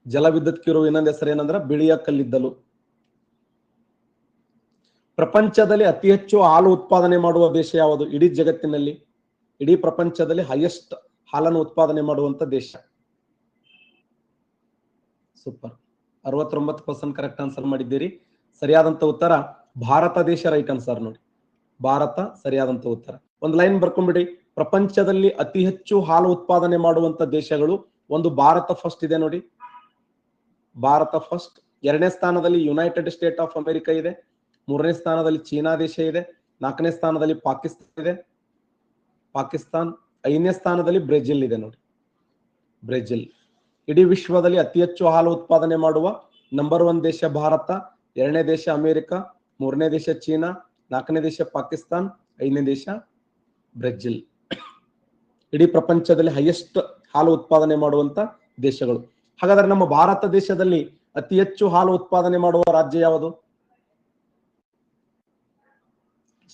ಜಲವಿದ್ಯುತ್ಗಿರೋ ಇನ್ನೊಂದು ಹೆಸರು ಏನಂದ್ರೆ ಬಿಳಿಯ ಕಲ್ಲಿದ್ದಲು. ಪ್ರಪಂಚದಲ್ಲಿ ಅತಿ ಹೆಚ್ಚು ಹಾಲು ಉತ್ಪಾದನೆ ಮಾಡುವ ದೇಶ ಯಾವುದು ಇಡೀ ಜಗತ್ತಿನಲ್ಲಿ? ಇಡೀ ಪ್ರಪಂಚದಲ್ಲಿ ಹೈಯೆಸ್ಟ್ ಹಾಲನ್ನು ಉತ್ಪಾದನೆ ಮಾಡುವಂತ ದೇಶ. ಸೂಪರ್, 69% ಕರೆಕ್ಟ್ ಆನ್ಸರ್ ಮಾಡಿದ್ದೀರಿ. ಸರಿಯಾದಂತ ಉತ್ತರ ಭಾರತ ದೇಶ, ರೈಟ್ ಆನ್ಸರ್ ನೋಡಿ. ಭಾರತ ಸರಿಯಾದಂತ ಉತ್ತರ. ಒಂದು ಲೈನ್ ಬರ್ಕೊಂಡ್ಬಿಡಿ. ಪ್ರಪಂಚದಲ್ಲಿ ಅತಿ ಹೆಚ್ಚು ಹಾಲು ಉತ್ಪಾದನೆ ಮಾಡುವಂತ ದೇಶಗಳು, ಒಂದು ಭಾರತ ಫಸ್ಟ್ ಇದೆ ನೋಡಿ, ಭಾರತ ಫಸ್ಟ್. ಎರಡನೇ ಸ್ಥಾನದಲ್ಲಿ ಯುನೈಟೆಡ್ ಸ್ಟೇಟ್ ಆಫ್ ಅಮೆರಿಕಾ ಇದೆ. ಮೂರನೇ ಸ್ಥಾನದಲ್ಲಿ ಚೀನಾ ದೇಶ ಇದೆ. ನಾಲ್ಕನೇ ಸ್ಥಾನದಲ್ಲಿ ಪಾಕಿಸ್ತಾನ ಇದೆ, ಪಾಕಿಸ್ತಾನ್. ಐದನೇ ಸ್ಥಾನದಲ್ಲಿ ಬ್ರೆಜಿಲ್ ಇದೆ ನೋಡಿ, ಬ್ರೆಜಿಲ್. ಇಡೀ ವಿಶ್ವದಲ್ಲಿ ಅತಿ ಹೆಚ್ಚು ಹಾಲು ಉತ್ಪಾದನೆ ಮಾಡುವ ನಂಬರ್ 1 ದೇಶ ಭಾರತ, ಎರಡನೇ ದೇಶ ಅಮೆರಿಕ, ಮೂರನೇ ದೇಶ ಚೀನಾ, ನಾಲ್ಕನೇ ದೇಶ ಪಾಕಿಸ್ತಾನ್, ಐದನೇ ದೇಶ ಬ್ರೆಜಿಲ್. ಇಡೀ ಪ್ರಪಂಚದಲ್ಲಿ ಹೈಯೆಸ್ಟ್ ಹಾಲು ಉತ್ಪಾದನೆ ಮಾಡುವಂತ ದೇಶಗಳು. ಹಾಗಾದ್ರೆ ನಮ್ಮ ಭಾರತ ದೇಶದಲ್ಲಿ ಅತಿ ಹೆಚ್ಚು ಹಾಲು ಉತ್ಪಾದನೆ ಮಾಡುವ ರಾಜ್ಯ ಯಾವುದು?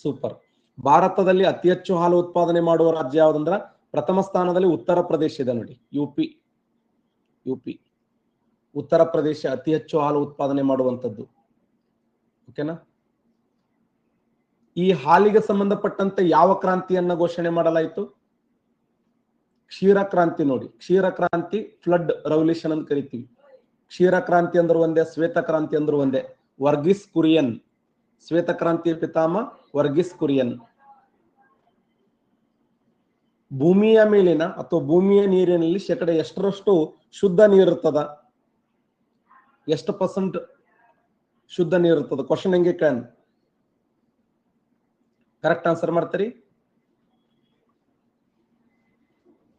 ಸೂಪರ್. ಭಾರತದಲ್ಲಿ ಅತಿ ಹೆಚ್ಚು ಹಾಲು ಉತ್ಪಾದನೆ ಮಾಡುವ ರಾಜ್ಯ ಯಾವುದಂದ್ರ ಪ್ರಥಮ ಸ್ಥಾನದಲ್ಲಿ ಉತ್ತರ ಪ್ರದೇಶ ಇದೆ ನೋಡಿ, ಯುಪಿ. ಉತ್ತರ ಪ್ರದೇಶ ಅತಿ ಹೆಚ್ಚು ಹಾಲು ಉತ್ಪಾದನೆ ಮಾಡುವಂತದ್ದು. ಓಕೆನಾ? ಈ ಹಾಲಿಗೆ ಸಂಬಂಧಪಟ್ಟಂತೆ ಯಾವ ಕ್ರಾಂತಿಯನ್ನ ಘೋಷಣೆ ಮಾಡಲಾಯಿತು? ಕ್ಷೀರ ಕ್ರಾಂತಿ ನೋಡಿ. ಕ್ಷೀರ ಕ್ರಾಂತಿ, ಫ್ಲಡ್ ರೆವಲ್ಯೂಷನ್ ಅಂತ ಕರಿತೀವಿ. ಕ್ಷೀರ ಕ್ರಾಂತಿ ಅಂದ್ರೆ ಒಂದೇ, ಶ್ವೇತ ಕ್ರಾಂತಿ ಅಂದ್ರೆ ಒಂದೇ. ವರ್ಗೀಸ್ ಕುರಿಯನ್, ಶ್ವೇತ ಕ್ರಾಂತಿಯ ಪಿತಾಮ ವರ್ಗೀಸ್ ಕುರಿಯನ್. ಭೂಮಿಯ ಮೇಲಿನ ಅಥವಾ ಭೂಮಿಯ ನೀರಿನಲ್ಲಿ ಶೇಕಡ ಎಷ್ಟರಷ್ಟು ಶುದ್ಧ ನೀರಿರ್ತದ? ಎಷ್ಟು % ಶುದ್ಧ ನೀರಿರ್ತದ? ಕ್ವಶನ್ ಹೆಂಗೆ ಕೇಳ, ಕರೆಕ್ಟ್ ಆನ್ಸರ್ ಮಾಡ್ತೀರಿ.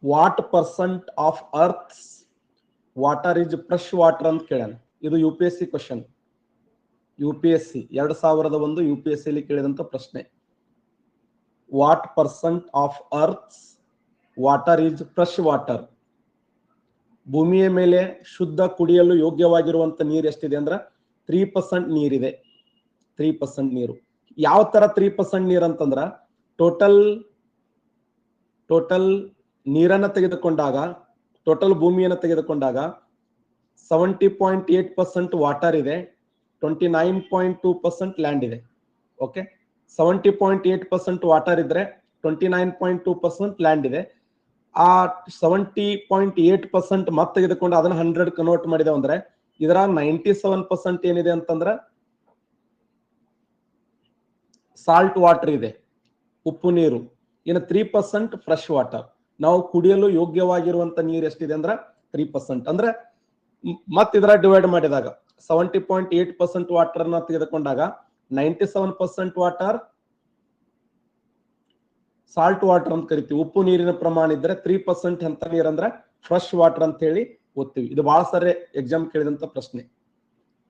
What % of earth water is fresh water ಅಂತ ಕೇಳ. ಇದು UPSC ಕ್ವಶನ್. UPSC 2001 UPSC ಅಲ್ಲಿ ಕೇಳಿದಂತ ಪ್ರಶ್ನೆ. What % of earth water is fresh water? ಭೂಮಿಯ ಮೇಲೆ ಶುದ್ಧ ಕುಡಿಯಲು ಯೋಗ್ಯವಾಗಿರುವಂತ ನೀರು ಎಷ್ಟಿದೆ ಅಂದ್ರೆ 3% ನೀರಿದೆ. 3% ನೀರು. ಯಾವ ತರ 3% ನೀರು ಅಂತಂದ್ರ ಟೋಟಲ್ ನೀರನ್ನ ತೆಗೆದುಕೊಂಡಾಗ, ಟೋಟಲ್ ಭೂಮಿಯನ್ನು ತೆಗೆದುಕೊಂಡಾಗ 70.8% ವಾಟರ್ ಇದೆ, 29.2% ಲ್ಯಾಂಡ್ ಇದೆ. ಓಕೆ, 70.8% ವಾಟರ್ ಇದ್ರೆ 29.2% ಲ್ಯಾಂಡ್ ಇದೆ. ಆ 70.8% ಮತ್ತೆ ತೆಗೆದುಕೊಂಡು ಅದನ್ನ 100 ಕನ್ವರ್ಟ್ ಮಾಡಿದೆ ಅಂದ್ರೆ ಇದರ 97% ಏನಿದೆ ಅಂತಂದ್ರೆ ಸಾಲ್ಟ್ ವಾಟರ್ ಇದೆ, ಉಪ್ಪು ನೀರು. ಇನ್ನು 3% ಫ್ರೆಶ್ ವಾಟರ್. ನಾವು ಕುಡಿಯಲು ಯೋಗ್ಯವಾಗಿರುವಂತ ನೀರು ಎಷ್ಟಿದೆ ಅಂದ್ರೆ 3%. ಅಂದ್ರೆ ಮತ್ತೆ ಇದರ ಡಿವೈಡ್ ಮಾಡಿದಾಗ 70.8% ವಾಟರ್ ನ ತೆಗೆದುಕೊಂಡಾಗ 97% ವಾಟರ್ ಸಾಲ್ಟ್ ವಾಟರ್ ಅಂತ ಕರಿತೀವಿ. ಉಪ್ಪು ನೀರಿನ ಪ್ರಮಾಣ ಇದ್ರೆ 3% ಎಂತ ನೀರ್ ಅಂದ್ರೆ ಫ್ರೆಶ್ ವಾಟರ್ ಅಂತ ಹೇಳಿ ಓದ್ತೀವಿ. ಇದು ಬಹಳ ಸರಿ ಎಕ್ಸಾಮ್ ಕೇಳಿದಂತ ಪ್ರಶ್ನೆ.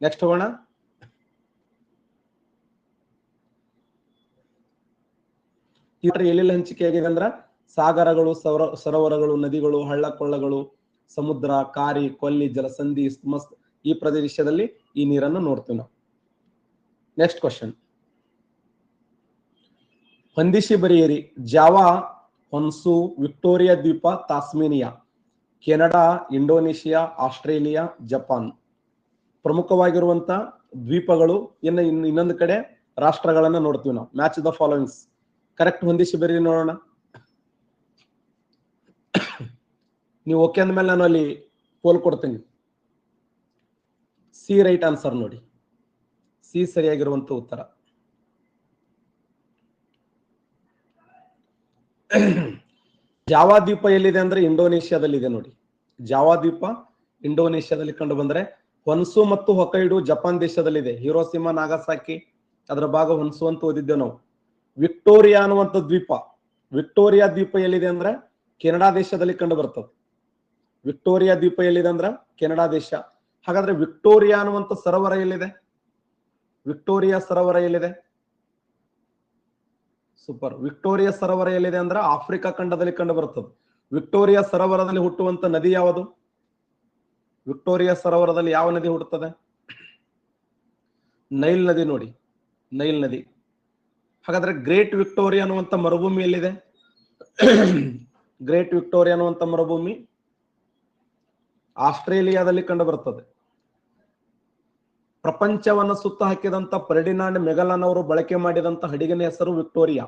ನೆಕ್ಸ್ಟ್ ಹೋಗೋಣ. ಎಲ್ಲೆಲ್ಲಿ ಹಂಚಿಕೆ ಆಗಿದೆ ಅಂದ್ರ ಸಾಗರಗಳು, ಸರೋವರಗಳು, ನದಿಗಳು, ಹಳ್ಳ ಕೊಳ್ಳಗಳು, ಸಮುದ್ರ, ಕಾರಿ, ಕೊಲ್ಲಿ, ಜಲಸಂಧಿ, ಇಸ್ತ್ಮಸ್, ಈ ಪ್ರದೇಶದಲ್ಲಿ ಈ ನೀರನ್ನು ನೋಡ್ತೀವಿ ನಾವು. Next question. ಹೊಂದಿಸಿ ಬರೆಯಿರಿ. ಜಾವಾ, ಹೊನ್ಸು, ವಿಕ್ಟೋರಿಯಾ ದ್ವೀಪ, Tasmania, Canada, Indonesia, Australia, Japan ಪ್ರಮುಖವಾಗಿರುವಂತ ದ್ವೀಪಗಳು. ಇನ್ನೊಂದು ಕಡೆ ರಾಷ್ಟ್ರಗಳನ್ನ ನೋಡ್ತೀವಿ ನಾವು. Match the followings. ಕರೆಕ್ಟ್ ಹೊಂದಿಸಿ ಬರೀರಿ ನೋಡೋಣ. ನೀವು ಓಕೆ ಅಂದ್ಮೇಲೆ ನಾನು ಅಲ್ಲಿ ಪೋಲ್ ಕೊಡ್ತೀನಿ. ಸಿ ರೈಟ್ ಆನ್ಸರ್ ನೋಡಿ. ಸಿ ಸರಿಯಾಗಿರುವಂತ ಉತ್ತರ. ಜಾವಾ ದ್ವೀಪ ಎಲ್ಲಿದೆ ಅಂದ್ರೆ ಇಂಡೋನೇಷ್ಯಾದಲ್ಲಿದೆ ನೋಡಿ. ಜಾವಾ ದ್ವೀಪ ಇಂಡೋನೇಷ್ಯಾದಲ್ಲಿ ಕಂಡು ಬಂದ್ರೆ, ಹೊನ್ಸು ಮತ್ತು ಹೊಕೈಡು ಜಪಾನ್ ದೇಶದಲ್ಲಿದೆ. ಹಿರೋಸಿಮಾ, ನಾಗಸಾಕಿ ಅದರ ಭಾಗ ಹೊನ್ಸು ಅಂತ ಓದಿದ್ದೇವೆ ನಾವು. ವಿಕ್ಟೋರಿಯಾ ಅನ್ನುವಂಥ ದ್ವೀಪ, ವಿಕ್ಟೋರಿಯಾ ದ್ವೀಪ ಎಲ್ಲಿದೆ ಅಂದ್ರೆ ಕೆನಡಾ ದೇಶದಲ್ಲಿ ಕಂಡು ಬರ್ತದೆ. ವಿಕ್ಟೋರಿಯಾ ದ್ವೀಪ ಎಲ್ಲಿದೆ ಅಂದ್ರ ಕೆನಡಾ ದೇಶ. ಹಾಗಾದ್ರೆ ವಿಕ್ಟೋರಿಯಾ ಅನ್ನುವಂತ ಸರೋವರ ಎಲ್ಲಿದೆ? ವಿಕ್ಟೋರಿಯಾ ಸರೋವರ ಎಲ್ಲಿದೆ? ಸೂಪರ್. ವಿಕ್ಟೋರಿಯಾ ಸರೋವರ ಎಲ್ಲಿದೆ ಅಂದ್ರೆ ಆಫ್ರಿಕಾ ಖಂಡದಲ್ಲಿ ಕಂಡು ಬರುತ್ತದೆ. ವಿಕ್ಟೋರಿಯಾ ಸರೋವರದಲ್ಲಿ ಹುಟ್ಟುವಂತ ನದಿ ಯಾವುದು? ವಿಕ್ಟೋರಿಯಾ ಸರೋವರದಲ್ಲಿ ಯಾವ ನದಿ ಹುಟ್ಟುತ್ತದೆ? ನೈಲ್ ನದಿ ನೋಡಿ, ನೈಲ್ ನದಿ. ಹಾಗಾದ್ರೆ ಗ್ರೇಟ್ ವಿಕ್ಟೋರಿಯಾ ಅನ್ನುವಂತ ಮರುಭೂಮಿ ಎಲ್ಲಿದೆ? ಗ್ರೇಟ್ ವಿಕ್ಟೋರಿಯಾ ಅನ್ನುವಂತ ಮರುಭೂಮಿ ಆಸ್ಟ್ರೇಲಿಯಾದಲ್ಲಿ ಕಂಡು ಬರುತ್ತದೆ. ಪ್ರಪಂಚವನ್ನು ಸುತ್ತ ಹಾಕಿದಂತ ಫರ್ಡಿನಾಂಡ್ ಮೆಗಲನ್ ಅವರು ಬಳಕೆ ಮಾಡಿದಂತ ಹಡಗಿನ ಹೆಸರು ವಿಕ್ಟೋರಿಯಾ.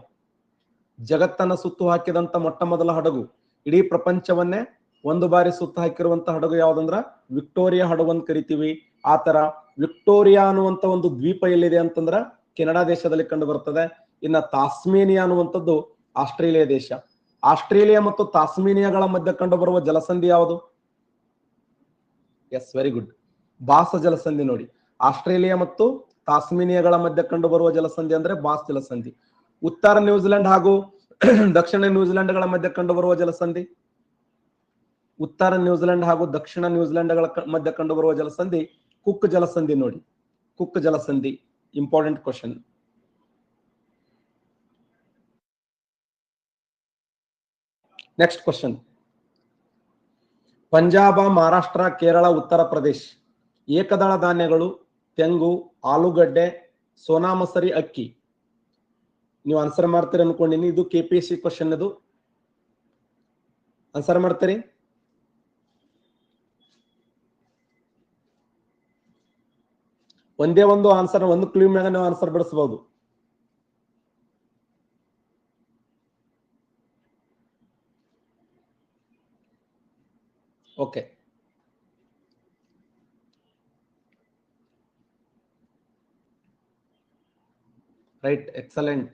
ಜಗತ್ತನ್ನ ಸುತ್ತು ಹಾಕಿದಂತ ಮೊಟ್ಟ ಮೊದಲ ಹಡಗು, ಇಡೀ ಪ್ರಪಂಚವನ್ನೇ ಒಂದು ಬಾರಿ ಸುತ್ತ ಹಾಕಿರುವಂತ ಹಡಗು ಯಾವ್ದಂದ್ರ ವಿಕ್ಟೋರಿಯಾ ಹಡಗು ಅಂತ ಕರಿತೀವಿ. ಆತರ ವಿಕ್ಟೋರಿಯಾ ಅನ್ನುವಂತ ಒಂದು ದ್ವೀಪ ಎಲ್ಲಿದೆ ಅಂತಂದ್ರ ಕೆನಡಾ ದೇಶದಲ್ಲಿ ಕಂಡು ಬರ್ತದೆ. ಇನ್ನ ತಾಸ್ಮೇನಿಯಾ ಅನ್ನುವಂಥದ್ದು ಆಸ್ಟ್ರೇಲಿಯಾ ದೇಶ. ಆಸ್ಟ್ರೇಲಿಯಾ ಮತ್ತು ತಾಸ್ಮೇನಿಯಾಗಳ ಮಧ್ಯೆ ಕಂಡು ಬರುವ ಜಲಸಂಧಿ ಯಾವುದು? ಎಸ್, ವೆರಿ ಗುಡ್, ಬಾಸ್ ಜಲಸಂಧಿ ನೋಡಿ. ಆಸ್ಟ್ರೇಲಿಯಾ ಮತ್ತು ತಾಸ್ಮೇನಿಯಾಗಳ ಮಧ್ಯೆ ಕಂಡು ಬರುವ ಜಲಸಂಧಿ ಅಂದ್ರೆ ಬಾಸ್ ಜಲಸಂಧಿ. ಉತ್ತರ ನ್ಯೂಜಿಲೆಂಡ್ ಹಾಗೂ ದಕ್ಷಿಣ ನ್ಯೂಜಿಲೆಂಡ್ಗಳ ಮಧ್ಯೆ ಕಂಡು ಬರುವ ಜಲಸಂಧಿ? ಉತ್ತರ ನ್ಯೂಜಿಲೆಂಡ್ ಹಾಗೂ ದಕ್ಷಿಣ ನ್ಯೂಜಿಲೆಂಡ್ಗಳ ಮಧ್ಯೆ ಕಂಡು ಬರುವ ಜಲಸಂಧಿ ಕುಕ್ ಜಲಸಂಧಿ ನೋಡಿ. ಕುಕ್ ಜಲಸಂಧಿ important question. Next question. Punjab, Maharashtra, Kerala, Uttar Pradesh ಏಕದಳ ಧಾನ್ಯಗಳು ತೆಂಗು, ಆಲೂಗಡ್ಡೆ, ಸೋನಾ ಮಸರಿ, ಅಕ್ಕಿ. ನೀವು ಆನ್ಸರ್ ಮಾಡ್ತೀರಿ ಅನ್ಕೊಂಡಿನಿ. ಇದು KPSC ಕ್ವಶನ್. ಇದು ಆನ್ಸರ್ ಮಾಡ್ತೀರಿ? ಒಂದೇ ಒಂದು ಆನ್ಸರ್, ಒಂದು ಕ್ಲೂ ಮ್ಯಾಗ ನೀವು ಆನ್ಸರ್ ಬಿಡಿಸಬಹುದು. Okay, right, excellent.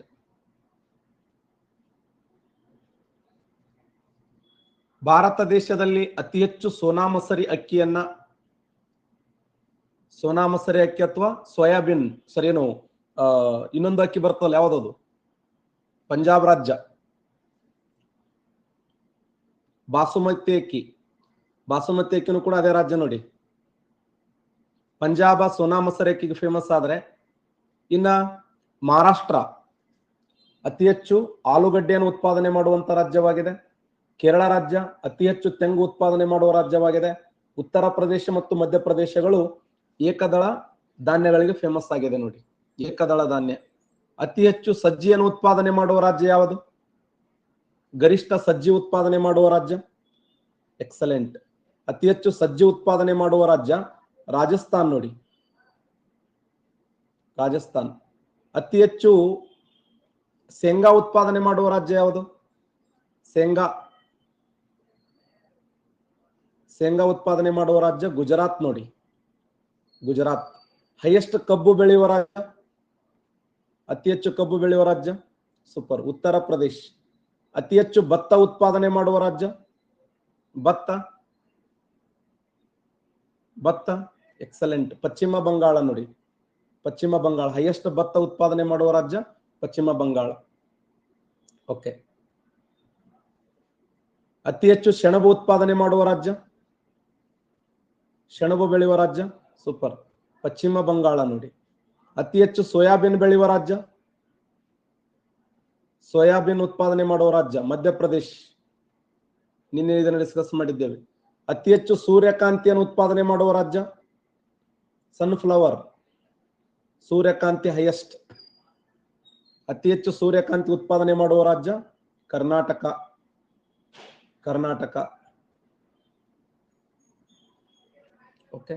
ಭಾರತ ದೇಶದಲ್ಲಿ ಅತಿ ಹೆಚ್ಚು ಸೋನಾ ಮಸರಿ ಅಕ್ಕಿಯನ್ನ, ಸೋನಾ ಮಸರಿ ಅಕ್ಕಿ ಅಥವಾ ಸೋಯಾಬೀನ್, ಸರಿನೋ ಇನ್ನೊಂದು ಅಕ್ಕಿ ಬರ್ತಲ್ಲ, ಯಾವ್ದದು? ಪಂಜಾಬ್ ರಾಜ್ಯ. ಬಾಸುಮತಿ ಅಕ್ಕಿ, ಬಾಸುಮತಿ ಅಕ್ಕಿನೂ ಕೂಡ ಅದೇ ರಾಜ್ಯ ನೋಡಿ. ಪಂಜಾಬ ಸೋನಾ ಮಸರಿ ಅಕ್ಕಿಗೆ ಫೇಮಸ್ ಆದ್ರೆ, ಇನ್ನ ಮಹಾರಾಷ್ಟ್ರ ಅತಿ ಹೆಚ್ಚು ಆಲೂಗಡ್ಡೆಯನ್ನು ಉತ್ಪಾದನೆ ಮಾಡುವಂತ ರಾಜ್ಯವಾಗಿದೆ. ಕೇರಳ ರಾಜ್ಯ ಅತಿ ಹೆಚ್ಚು ತೆಂಗು ಉತ್ಪಾದನೆ ಮಾಡುವ ರಾಜ್ಯವಾಗಿದೆ. ಉತ್ತರ ಪ್ರದೇಶ ಮತ್ತು ಮಧ್ಯಪ್ರದೇಶಗಳು ಏಕದಳ ಧಾನ್ಯಗಳಿಗೆ ಫೇಮಸ್ ಆಗಿದೆ ನೋಡಿ. ಏಕದಳ ಧಾನ್ಯ. ಅತಿ ಹೆಚ್ಚು ಸಜ್ಜಿಯನ್ನು ಉತ್ಪಾದನೆ ಮಾಡುವ ರಾಜ್ಯ ಯಾವುದು? ಗರಿಷ್ಠ ಸಜ್ಜಿ ಉತ್ಪಾದನೆ ಮಾಡುವ ರಾಜ್ಯ? ಎಕ್ಸಲೆಂಟ್. ಅತಿ ಹೆಚ್ಚು ಸಜ್ಜಿ ಉತ್ಪಾದನೆ ಮಾಡುವ ರಾಜ್ಯ ರಾಜಸ್ಥಾನ್ ನೋಡಿ. ರಾಜಸ್ಥಾನ್. ಅತಿ ಹೆಚ್ಚು ಶೇಂಗಾ ಉತ್ಪಾದನೆ ಮಾಡುವ ರಾಜ್ಯ ಯಾವುದು? ಶೇಂಗಾ ಉತ್ಪಾದನೆ ಮಾಡುವ ರಾಜ್ಯ ಗುಜರಾತ್ ನೋಡಿ. ಗುಜರಾತ್. ಹೈಯೆಸ್ಟ್ ಕಬ್ಬು ಬೆಳೆಯುವ ರಾಜ್ಯ, ಅತಿ ಹೆಚ್ಚು ಕಬ್ಬು ಬೆಳೆಯುವ ರಾಜ್ಯ? ಸೂಪರ್, ಉತ್ತರ ಪ್ರದೇಶ್. ಅತಿ ಹೆಚ್ಚು ಭತ್ತ ಉತ್ಪಾದನೆ ಮಾಡುವ ರಾಜ್ಯ? ಭತ್ತ ಎಕ್ಸಲೆಂಟ್. ಪಶ್ಚಿಮ ಬಂಗಾಳ ನೋಡಿ. ಪಶ್ಚಿಮ ಬಂಗಾಳ. ಹೈಯೆಸ್ಟ್ ಭತ್ತ ಉತ್ಪಾದನೆ ಮಾಡುವ ರಾಜ್ಯ ಪಶ್ಚಿಮ ಬಂಗಾಳ. ಓಕೆ. ಅತಿ ಹೆಚ್ಚು ಸೆಣಬು ಉತ್ಪಾದನೆ ಮಾಡುವ ರಾಜ್ಯ? ಸೆಣಬು ಬೆಳೆಯುವ ರಾಜ್ಯ? ಸೂಪರ್, ಪಶ್ಚಿಮ ಬಂಗಾಳ ನೋಡಿ. ಅತಿ ಹೆಚ್ಚು ಸೋಯಾಬೀನ್ ಬೆಳೆಯುವ ರಾಜ್ಯ? ಸೋಯಾಬೀನ್ ಉತ್ಪಾದನೆ ಮಾಡುವ ರಾಜ್ಯ ಮಧ್ಯಪ್ರದೇಶ್. ನಿನ್ನೆ ಇದನ್ನು ಡಿಸ್ಕಸ್ ಮಾಡಿದ್ದೇವೆ. ಅತಿ ಹೆಚ್ಚು ಸೂರ್ಯಕಾಂತಿಯನ್ನು ಉತ್ಪಾದನೆ ಮಾಡುವ ರಾಜ್ಯ? ಸನ್ಫ್ಲವರ್. ಸೂರ್ಯಕಾಂತಿ ಹೈಯೆಸ್ಟ್. ಅತಿ ಹೆಚ್ಚು ಸೂರ್ಯಕಾಂತಿ ಉತ್ಪಾದನೆ ಮಾಡುವ ರಾಜ್ಯ ಕರ್ನಾಟಕ. ಕರ್ನಾಟಕ. ಓಕೆ.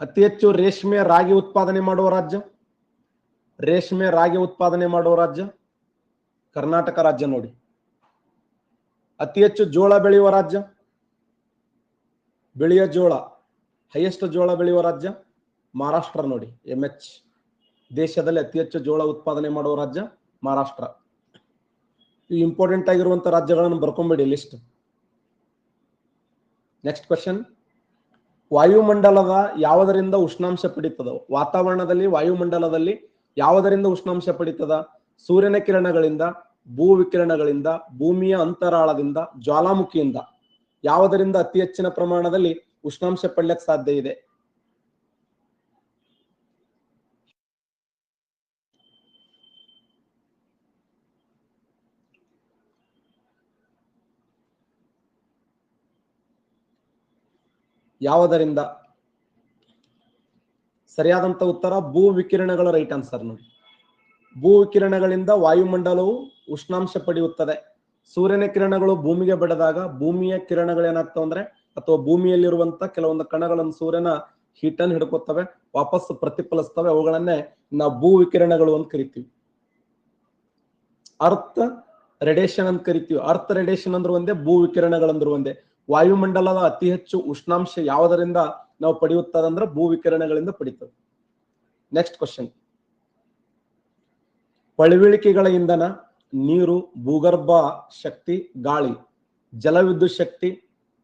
ಅತಿ ಹೆಚ್ಚು ರೇಷ್ಮೆ ರಾಗಿ ಉತ್ಪಾದನೆ ಮಾಡುವ ರಾಜ್ಯ? ರೇಷ್ಮೆ ರಾಗಿ ಉತ್ಪಾದನೆ ಮಾಡುವ ರಾಜ್ಯ ಕರ್ನಾಟಕ ರಾಜ್ಯ ನೋಡಿ. ಅತಿ ಹೆಚ್ಚು ಜೋಳ ಬೆಳೆಯುವ ರಾಜ್ಯ? ಬೆಳೆಯ ಜೋಳ ಹೈಯೆಸ್ಟ್ ಜೋಳ ಬೆಳೆಯುವ ರಾಜ್ಯ ಮಹಾರಾಷ್ಟ್ರ ನೋಡಿ. MH. ದೇಶದಲ್ಲಿ ಅತಿ ಹೆಚ್ಚು ಜೋಳ ಉತ್ಪಾದನೆ ಮಾಡುವ ರಾಜ್ಯ ಮಹಾರಾಷ್ಟ್ರ. ಈ ಇಂಪಾರ್ಟೆಂಟ್ ಆಗಿರುವಂತಹ ರಾಜ್ಯಗಳನ್ನು ಬರ್ಕೊಂಬೇಡಿ ಲಿಸ್ಟ್. Next question. ವಾಯುಮಂಡಲದ ಯಾವುದರಿಂದ ಉಷ್ಣಾಂಶ ಪಡೀತದ? ವಾತಾವರಣದಲ್ಲಿ ವಾಯುಮಂಡಲದಲ್ಲಿ ಯಾವುದರಿಂದ ಉಷ್ಣಾಂಶ ಪಡೀತದ? ಸೂರ್ಯನ ಕಿರಣಗಳಿಂದ, ಭೂ ವಿಕಿರಣಗಳಿಂದ, ಭೂಮಿಯ ಅಂತರಾಳದಿಂದ, ಜ್ವಾಲಾಮುಖಿಯಿಂದ ಯಾವುದರಿಂದ ಅತಿ ಹೆಚ್ಚಿನ ಪ್ರಮಾಣದಲ್ಲಿ ಉಷ್ಣಾಂಶ ಪಡೆಯಕ್ಕೆ ಸಾಧ್ಯ ಇದೆ? ಯಾವುದರಿಂದ? ಸರಿಯಾದಂತ ಉತ್ತರ ಭೂ ವಿಕಿರಣಗಳ ರೈಟ್ ಆನ್ಸರ್ ನೋಡಿ. ಭೂ ವಿಕಿರಣಗಳಿಂದ ವಾಯುಮಂಡಲವು ಉಷ್ಣಾಂಶ ಪಡೆಯುತ್ತದೆ. ಸೂರ್ಯನ ಕಿರಣಗಳು ಭೂಮಿಗೆ ಬಡಿದಾಗ ಭೂಮಿಯ ಕಿರಣಗಳೇನಾಗ್ತವೆ ಅಂದ್ರೆ, ಅಥವಾ ಭೂಮಿಯಲ್ಲಿರುವಂತ ಕೆಲವೊಂದು ಕಣಗಳನ್ನು ಸೂರ್ಯನ ಹೀಟ್ ಅನ್ನು ಹಿಡ್ಕೊತವೆ, ವಾಪಸ್ ಪ್ರತಿಫಲಿಸ್ತವೆ. ಅವುಗಳನ್ನೇ ನಾವು ಭೂ ವಿಕಿರಣಗಳು ಅಂತ ಕರಿತೀವಿ. ಅರ್ತ್ ರೇಡಿಯೇಷನ್ ಅಂತ ಕರಿತೀವಿ. ಅರ್ತ್ ರೇಡಿಯೇಷನ್ ಅಂದ್ರೆ ಒಂದೇ, ಭೂ ವಿಕಿರಣಗಳಂದ್ರೆ ಒಂದೇ. ವಾಯುಮಂಡಲದ ಅತಿ ಹೆಚ್ಚು ಉಷ್ಣಾಂಶ ಯಾವುದರಿಂದ ನಾವು ಪಡೆಯುತ್ತದಂದ್ರೆ ಭೂ ವಿಕಿರಣಗಳಿಂದ ಪಡಿತದೆ. Next question. ಪಳವಳಿಕೆಗಳ ಇಂಧನ ನೀರು, ಭೂಗರ್ಭ ಶಕ್ತಿ, ಗಾಳಿ, ಜಲವಿದ್ಯುತ್ ಶಕ್ತಿ,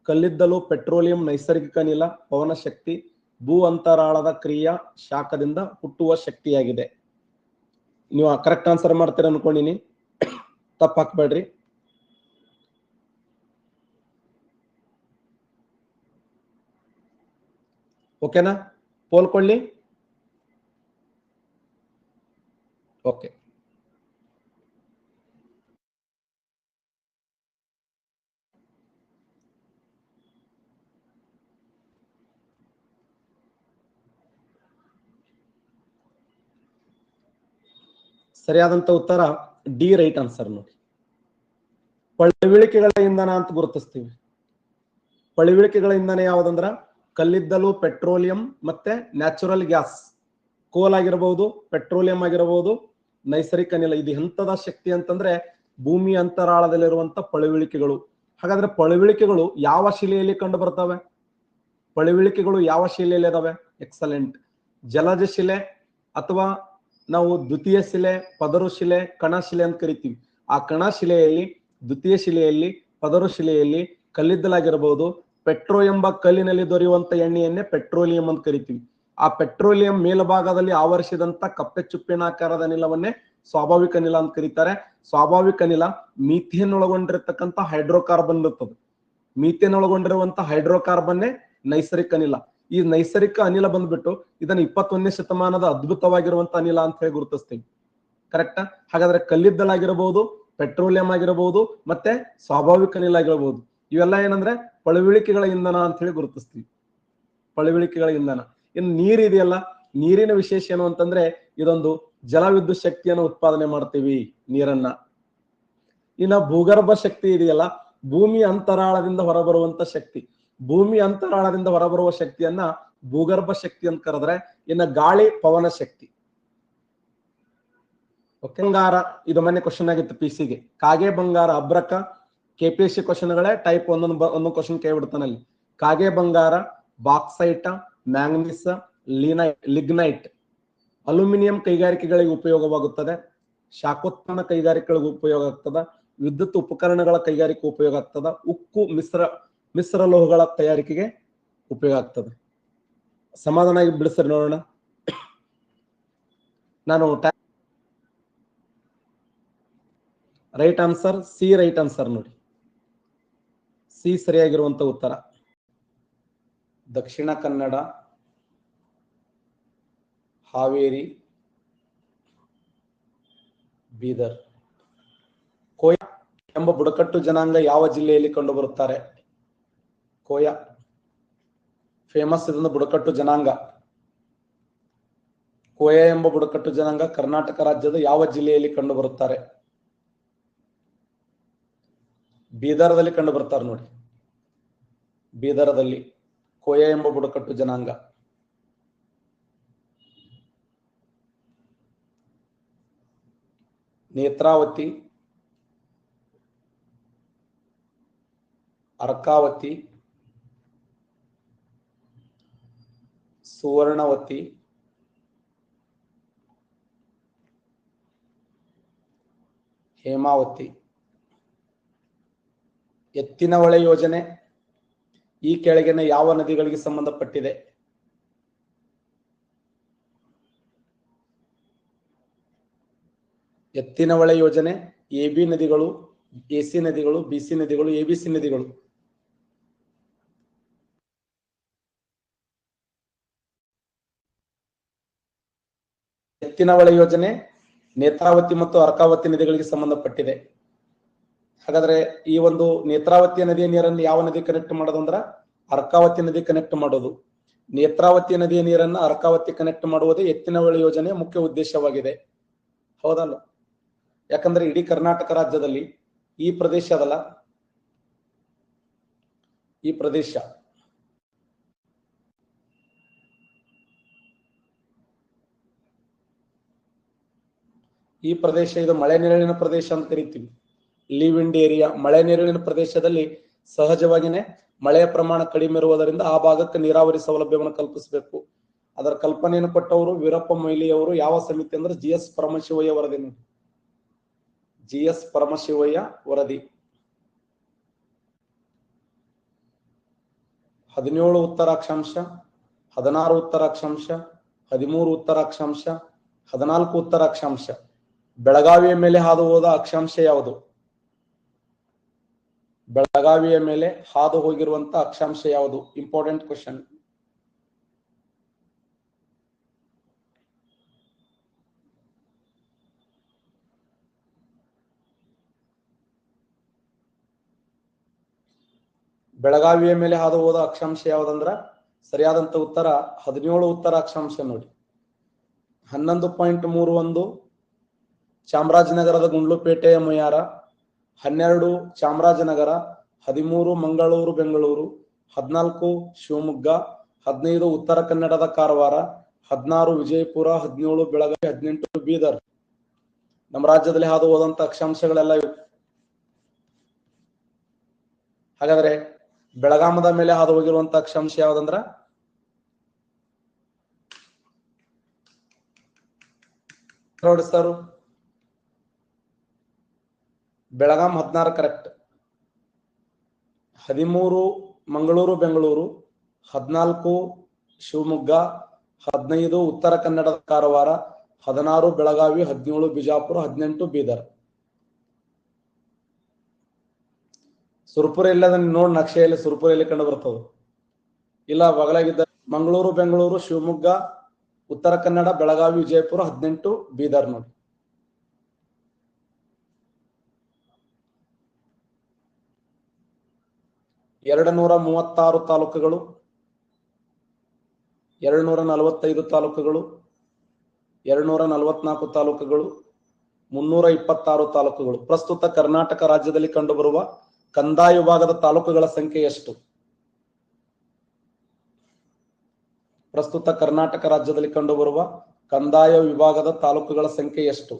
ಕಲ್ಲಿದ್ದಲು, ಪೆಟ್ರೋಲಿಯಂ, ನೈಸರ್ಗಿಕ ಅನಿಲ, ಪವನ ಶಕ್ತಿ, ಭೂ ಅಂತರಾಳದ ಕ್ರಿಯಾ ಶಾಖದಿಂದ ಹುಟ್ಟುವ ಶಕ್ತಿಯಾಗಿದೆ. ನೀವು ಕರೆಕ್ಟ್ ಆನ್ಸರ್ ಮಾಡ್ತೀರ ಅನ್ಕೊಂಡಿನಿ, ತಪ್ಪ ಹಾಕ್ಬೇಡ್ರಿ. ಓಕೆನಾ? ಪೋಲ್ಕೊಳ್ಳಿ. ಓಕೆ. ಸರಿಯಾದಂತ ಉತ್ತರ ಡಿ ರೈಟ್ ಆನ್ಸರ್ ನೋಡಿ. ಪಳವಳಿಕೆಗಳ ಇಂಧನ ಅಂತ ಗುರುತಿಸ್ತೀವಿ. ಪಳವಳಿಕೆಗಳ ಇಂಧನ ಯಾವುದಂದ್ರ ಕಲ್ಲಿದ್ದಲು, ಪೆಟ್ರೋಲಿಯಂ ಮತ್ತೆ ನ್ಯಾಚುರಲ್ ಗ್ಯಾಸ್. ಕೋಲ್ ಆಗಿರಬಹುದು, ಪೆಟ್ರೋಲಿಯಂ ಆಗಿರಬಹುದು, ನೈಸರ್ಗಿಕ ಅನಿಲ. ಇದು ಎಂತದ ಶಕ್ತಿ ಅಂತಂದ್ರೆ ಭೂಮಿ ಅಂತರಾಳದಲ್ಲಿರುವಂತ ಪಳವಳಿಕೆಗಳು. ಹಾಗಾದ್ರೆ ಪಳವಳಿಕೆಗಳು ಯಾವ ಶಿಲೆಯಲ್ಲಿ ಕಂಡು ಬರ್ತವೆ? ಪಳವಳಿಕೆಗಳು ಯಾವ ಶಿಲೆಯಲ್ಲಿ ಇದಾವೆ? ಎಕ್ಸಲೆಂಟ್. ಜಲಜ ಶಿಲೆ, ಅಥವಾ ನಾವು ದ್ವಿತೀಯ ಶಿಲೆ, ಪದರು ಶಿಲೆ, ಕಣಶಿಲೆ ಅಂತ ಕರಿತೀವಿ. ಆ ಕಣಶಿಲೆಯಲ್ಲಿ, ದ್ವಿತೀಯ ಶಿಲೆಯಲ್ಲಿ, ಪದರು ಶಿಲೆಯಲ್ಲಿ ಕಲ್ಲಿದ್ದಲಾಗಿರಬಹುದು. ಪೆಟ್ರೋ ಎಂಬ ಕಲ್ಲಿನಲ್ಲಿ ದೊರೆಯುವಂತ ಎಣ್ಣೆಯನ್ನೇ ಪೆಟ್ರೋಲಿಯಂ ಅಂತ ಕರಿತೀವಿ. ಆ ಪೆಟ್ರೋಲಿಯಂ ಮೇಲ್ಭಾಗದಲ್ಲಿ ಆವರಿಸಿದಂತ ಕಪ್ಪೆ ಚುಪ್ಪಿನಾಕಾರದ ಅನಿಲವನ್ನೇ ಸ್ವಾಭಾವಿಕ ಅನಿಲ ಅಂತ ಕರೀತಾರೆ. ಸ್ವಾಭಾವಿಕ ಅನಿಲ ಮೀಥೇನ್ ಒಳಗೊಂಡಿರ್ತಕ್ಕಂಥ ಹೈಡ್ರೋಕಾರ್ಬನ್ ಇರ್ತದೆ. ಮೀಥೇನ್ ಒಳಗೊಂಡಿರುವಂತ ಹೈಡ್ರೋಕಾರ್ಬನ್ನೇ ನೈಸರ್ಗಿಕ ಅನಿಲ. ಈ ನೈಸರ್ಗಿಕ ಅನಿಲ ಬಂದ್ಬಿಟ್ಟು ಇದನ್ನ 21ನೇ ಶತಮಾನದ ಅದ್ಭುತವಾಗಿರುವಂತ ಅನಿಲ ಅಂತ ಹೇಳಿ ಗುರುತಿಸ್ತೀವಿ. ಕರೆಕ್ಟಾ? ಹಾಗಾದ್ರೆ ಕಲ್ಲಿದ್ದಲಾಗಿರಬಹುದು, ಪೆಟ್ರೋಲಿಯಂ ಆಗಿರಬಹುದು, ಮತ್ತೆ ಸ್ವಾಭಾವಿಕ ಅನಿಲ ಆಗಿರಬಹುದು. ಇವೆಲ್ಲ ಏನಂದ್ರೆ ಪಳವಳಿಕೆಗಳ ಇಂಧನ ಅಂತ ಹೇಳಿ ಗುರುತಿಸ್ತೀವಿ. ಪಳವಳಿಕೆಗಳ ಇಂಧನ. ಇನ್ನು ನೀರಿದೆಯಲ್ಲ, ನೀರಿನ ವಿಶೇಷ ಏನು ಅಂತಂದ್ರೆ ಇದೊಂದು ಜಲವಿದ್ಯುತ್ ಶಕ್ತಿಯನ್ನು ಉತ್ಪಾದನೆ ಮಾಡ್ತೀವಿ, ನೀರನ್ನ. ಇನ್ನ ಭೂಗರ್ಭ ಶಕ್ತಿ ಇದೆಯಲ್ಲ, ಭೂಮಿ ಅಂತರಾಳದಿಂದ ಹೊರಬರುವಂತ ಶಕ್ತಿ. ಭೂಮಿ ಅಂತರಾಳದಿಂದ ಹೊರಬರುವ ಶಕ್ತಿಯನ್ನ ಭೂಗರ್ಭ ಶಕ್ತಿ ಅಂತ ಕರೆದ್ರೆ, ಇನ್ನ ಗಾಳಿ ಪವನ ಶಕ್ತಿ. ಬಂಗಾರ, ಇದು ಮೊನ್ನೆ ಕ್ವಶನ್ ಆಗಿತ್ತು ಪಿಸಿಗೆ. ಕಾಗೆ ಬಂಗಾರ, ಅಬ್ರಕ, ಕೆಪಿಎಸ್ಸಿ ಕ್ವಶನ್ಗಳೇ ಟೈಪ್ ಒಂದೊಂದು ಕ್ವಶನ್ ಕೇಳ್ಬಿಡ್ತಾನಲ್ಲಿ. ಕಾಗೆ ಬಂಗಾರ, ಬಾಕ್ಸೈಟ್, ಮ್ಯಾಂಗನೀಸ್, ಲಿಗ್ನೈಟ್ ಅಲ್ಯೂಮಿನಿಯಂ ಕೈಗಾರಿಕೆಗಳಿಗೆ ಉಪಯೋಗವಾಗುತ್ತದೆ. ಶಾಖೋತ್ಪನ್ನ ಕೈಗಾರಿಕೆಗಳಿಗೆ ಉಪಯೋಗ ಆಗ್ತದ. ವಿದ್ಯುತ್ ಉಪಕರಣಗಳ ಕೈಗಾರಿಕೆ ಉಪಯೋಗ ಆಗ್ತದ. ಉಕ್ಕು, ಮಿಶ್ರ ಲೋಹಗಳ ತಯಾರಿಕೆಗೆ ಉಪಯೋಗ ಆಗ್ತದೆ. ಸಮಾಧಾನ ಆಗಿ ಬಿಡಿಸ್ರಿ ನೋಡೋಣ. ನಾನು right answer C right answer ನೋಡಿ. ಸಿ ಸರಿಯಾಗಿರುವಂತ ಉತ್ತರ. ದಕ್ಷಿಣ ಕನ್ನಡ, ಹಾವೇರಿ, ಬೀದರ್. ಕೋಯ ಎಂಬ ಬುಡಕಟ್ಟು ಜನಾಂಗ ಯಾವ ಜಿಲ್ಲೆಯಲ್ಲಿ ಕಂಡು ಬರುತ್ತಾರೆ? ಕೋಯ ಫೇಮಸ್ ಇದೊಂದು ಬುಡಕಟ್ಟು ಜನಾಂಗ. ಕೋಯ ಎಂಬ ಬುಡಕಟ್ಟು ಜನಾಂಗ ಕರ್ನಾಟಕ ರಾಜ್ಯದ ಯಾವ ಜಿಲ್ಲೆಯಲ್ಲಿ ಕಂಡು ಬರುತ್ತಾರೆ? ಬೀದರದಲ್ಲಿ ಕಂಡು ಬರ್ತಾರೆ ನೋಡಿ. ಬೀದರದಲ್ಲಿ ಕೋಯ ಎಂಬ ಬುಡಕಟ್ಟು ಜನಾಂಗ. ನೇತ್ರಾವತಿ, ಅರ್ಕಾವತಿ, ಸುವರ್ಣವತಿ, ಹೇಮಾವತಿ. ಎತ್ತಿನಹೊಳೆ ಯೋಜನೆ ಈ ಕೆಳಗಿನ ಯಾವ ನದಿಗಳಿಗೆ ಸಂಬಂಧಪಟ್ಟಿದೆ? ಎತ್ತಿನಹೊಳೆ ಯೋಜನೆ AB ನದಿಗಳು, AC ನದಿಗಳು, BC ನದಿಗಳು, ABC ನದಿಗಳು. ಎತ್ತಿನ ಹೊಳೆ ಯೋಜನೆ ನೇತ್ರಾವತಿ ಮತ್ತು ಅರ್ಕಾವತಿ ನದಿಗಳಿಗೆ ಸಂಬಂಧಪಟ್ಟಿದೆ. ಹಾಗಾದ್ರೆ ಈ ಒಂದು ನೇತ್ರಾವತಿ ನದಿಯ ನೀರನ್ನು ಯಾವ ನದಿ ಕನೆಕ್ಟ್ ಮಾಡೋದು ಅಂದ್ರ ಅರ್ಕಾವತಿ ನದಿ ಕನೆಕ್ಟ್ ಮಾಡೋದು. ನೇತ್ರಾವತಿ ನದಿಯ ನೀರನ್ನು ಅರ್ಕಾವತಿ ಕನೆಕ್ಟ್ ಮಾಡುವುದೇ ಎತ್ತಿನ ಹೊಳೆ ಯೋಜನೆಯ ಮುಖ್ಯ ಉದ್ದೇಶವಾಗಿದೆ. ಹೌದಲ್ಲ? ಯಾಕಂದ್ರೆ ಇಡೀ ಕರ್ನಾಟಕ ರಾಜ್ಯದಲ್ಲಿ ಈ ಪ್ರದೇಶ ಅದಲ್ಲ, ಈ ಪ್ರದೇಶ ಇದು ಮಳೆ ನೆರಳಿನ ಪ್ರದೇಶ ಅಂತ ಕರಿತೀವಿ. Leave end area. ಮಳೆ ನೆರಳಿನ ಪ್ರದೇಶದಲ್ಲಿ ಸಹಜವಾಗಿನೇ ಮಳೆಯ ಪ್ರಮಾಣ ಕಡಿಮೆ ಇರುವುದರಿಂದ ಆ ಭಾಗಕ್ಕೆ ನೀರಾವರಿ ಸೌಲಭ್ಯವನ್ನು ಕಲ್ಪಿಸಬೇಕು. ಅದರ ಕಲ್ಪನೆಯನ್ನು ಕೊಟ್ಟವರು ವೀರಪ್ಪ ಮೊಯ್ಲಿ ಅವರು. ಯಾವ ಸಮಿತಿ ಅಂದ್ರೆ GS ಪರಮಶಿವಯ್ಯ ವರದಿ. GS ಪರಮಶಿವಯ್ಯ ವರದಿ. 17 ಉತ್ತರ ಅಕ್ಷಾಂಶ, 16 ಉತ್ತರ ಅಕ್ಷಾಂಶ, 13 ಉತ್ತರ ಅಕ್ಷಾಂಶ, 14 ಉತ್ತರ ಅಕ್ಷಾಂಶ. ಬೆಳಗಾವಿಯ ಮೇಲೆ ಹಾದು ಹೋದ ಅಕ್ಷಾಂಶ ಯಾವುದು? ಬೆಳಗಾವಿಯ ಮೇಲೆ ಹಾದು ಹೋಗಿರುವಂತ ಅಕ್ಷಾಂಶ ಯಾವುದು? Important question. ಬೆಳಗಾವಿಯ ಮೇಲೆ ಹಾದು ಹೋದ ಅಕ್ಷಾಂಶ ಯಾವ್ದಂದ್ರ ಸರಿಯಾದಂತ ಉತ್ತರ 17 ಉತ್ತರ ಅಕ್ಷಾಂಶ ನೋಡಿ. 11.31 ಚಾಮರಾಜನಗರದ ಗುಂಡ್ಲುಪೇಟೆಯ ಮೊಯ್ಯಾರ, 12 ಚಾಮರಾಜನಗರ, 13 ಮಂಗಳೂರು ಬೆಂಗಳೂರು, 14 ಶಿವಮೊಗ್ಗ, 15 ಉತ್ತರ ಕನ್ನಡದ ಕಾರವಾರ, 16 ವಿಜಯಪುರ, 17 ಬೆಳಗಾವಿ, 18 ಬೀದರ್. ನಮ್ಮ ರಾಜ್ಯದಲ್ಲಿ ಹಾದು ಹೋದಂತ ಅಕ್ಷಾಂಶಗಳೆಲ್ಲ ಇವು. ಹಾಗಾದ್ರೆ ಬೆಳಗಾಮದ ಮೇಲೆ ಹಾದು ಹೋಗಿರುವಂತ ಅಕ್ಷಾಂಶ ಯಾವ್ದಂದ್ರ ನೋಡಿ ಸರ್, ಬೆಳಗಾಂ 16 ಕರೆಕ್ಟ್. 13 ಮಂಗಳೂರು ಬೆಂಗಳೂರು, 14 ಶಿವಮೊಗ್ಗ, 15 ಉತ್ತರ ಕನ್ನಡದ ಕಾರವಾರ, 16 ಬೆಳಗಾವಿ, 17 ಬಿಜಾಪುರ, 18 ಬೀದರ್. ಸುರ್ಪುರ ಇಲ್ಲದ ನೋಡ್ ನಕ್ಷೆಯಲ್ಲಿ ಸುರ್ಪುರ ಎಲ್ಲಿ ಕಂಡು ಬರ್ತದೆ? ಇಲ್ಲ, ಬಗಲಾಗಿದ್ದ ಮಂಗಳೂರು ಬೆಂಗಳೂರು, ಶಿವಮೊಗ್ಗ, ಉತ್ತರ ಕನ್ನಡ, ಬೆಳಗಾವಿ, ವಿಜಯಪುರ, 18 ಬೀದರ್ ನೋಡಿ. ಎರಡನೂರ 36 ತಾಲೂಕುಗಳು, 245 ತಾಲೂಕುಗಳು, 244 ತಾಲೂಕುಗಳು, 326 ತಾಲೂಕುಗಳು. ಪ್ರಸ್ತುತ ಕರ್ನಾಟಕ ರಾಜ್ಯದಲ್ಲಿ ಕಂಡುಬರುವ ಕಂದಾಯ ವಿಭಾಗದ ತಾಲೂಕುಗಳ ಸಂಖ್ಯೆ ಎಷ್ಟು? ಪ್ರಸ್ತುತ ಕರ್ನಾಟಕ ರಾಜ್ಯದಲ್ಲಿ ಕಂಡುಬರುವ ಕಂದಾಯ ವಿಭಾಗದ ತಾಲೂಕುಗಳ ಸಂಖ್ಯೆ ಎಷ್ಟು?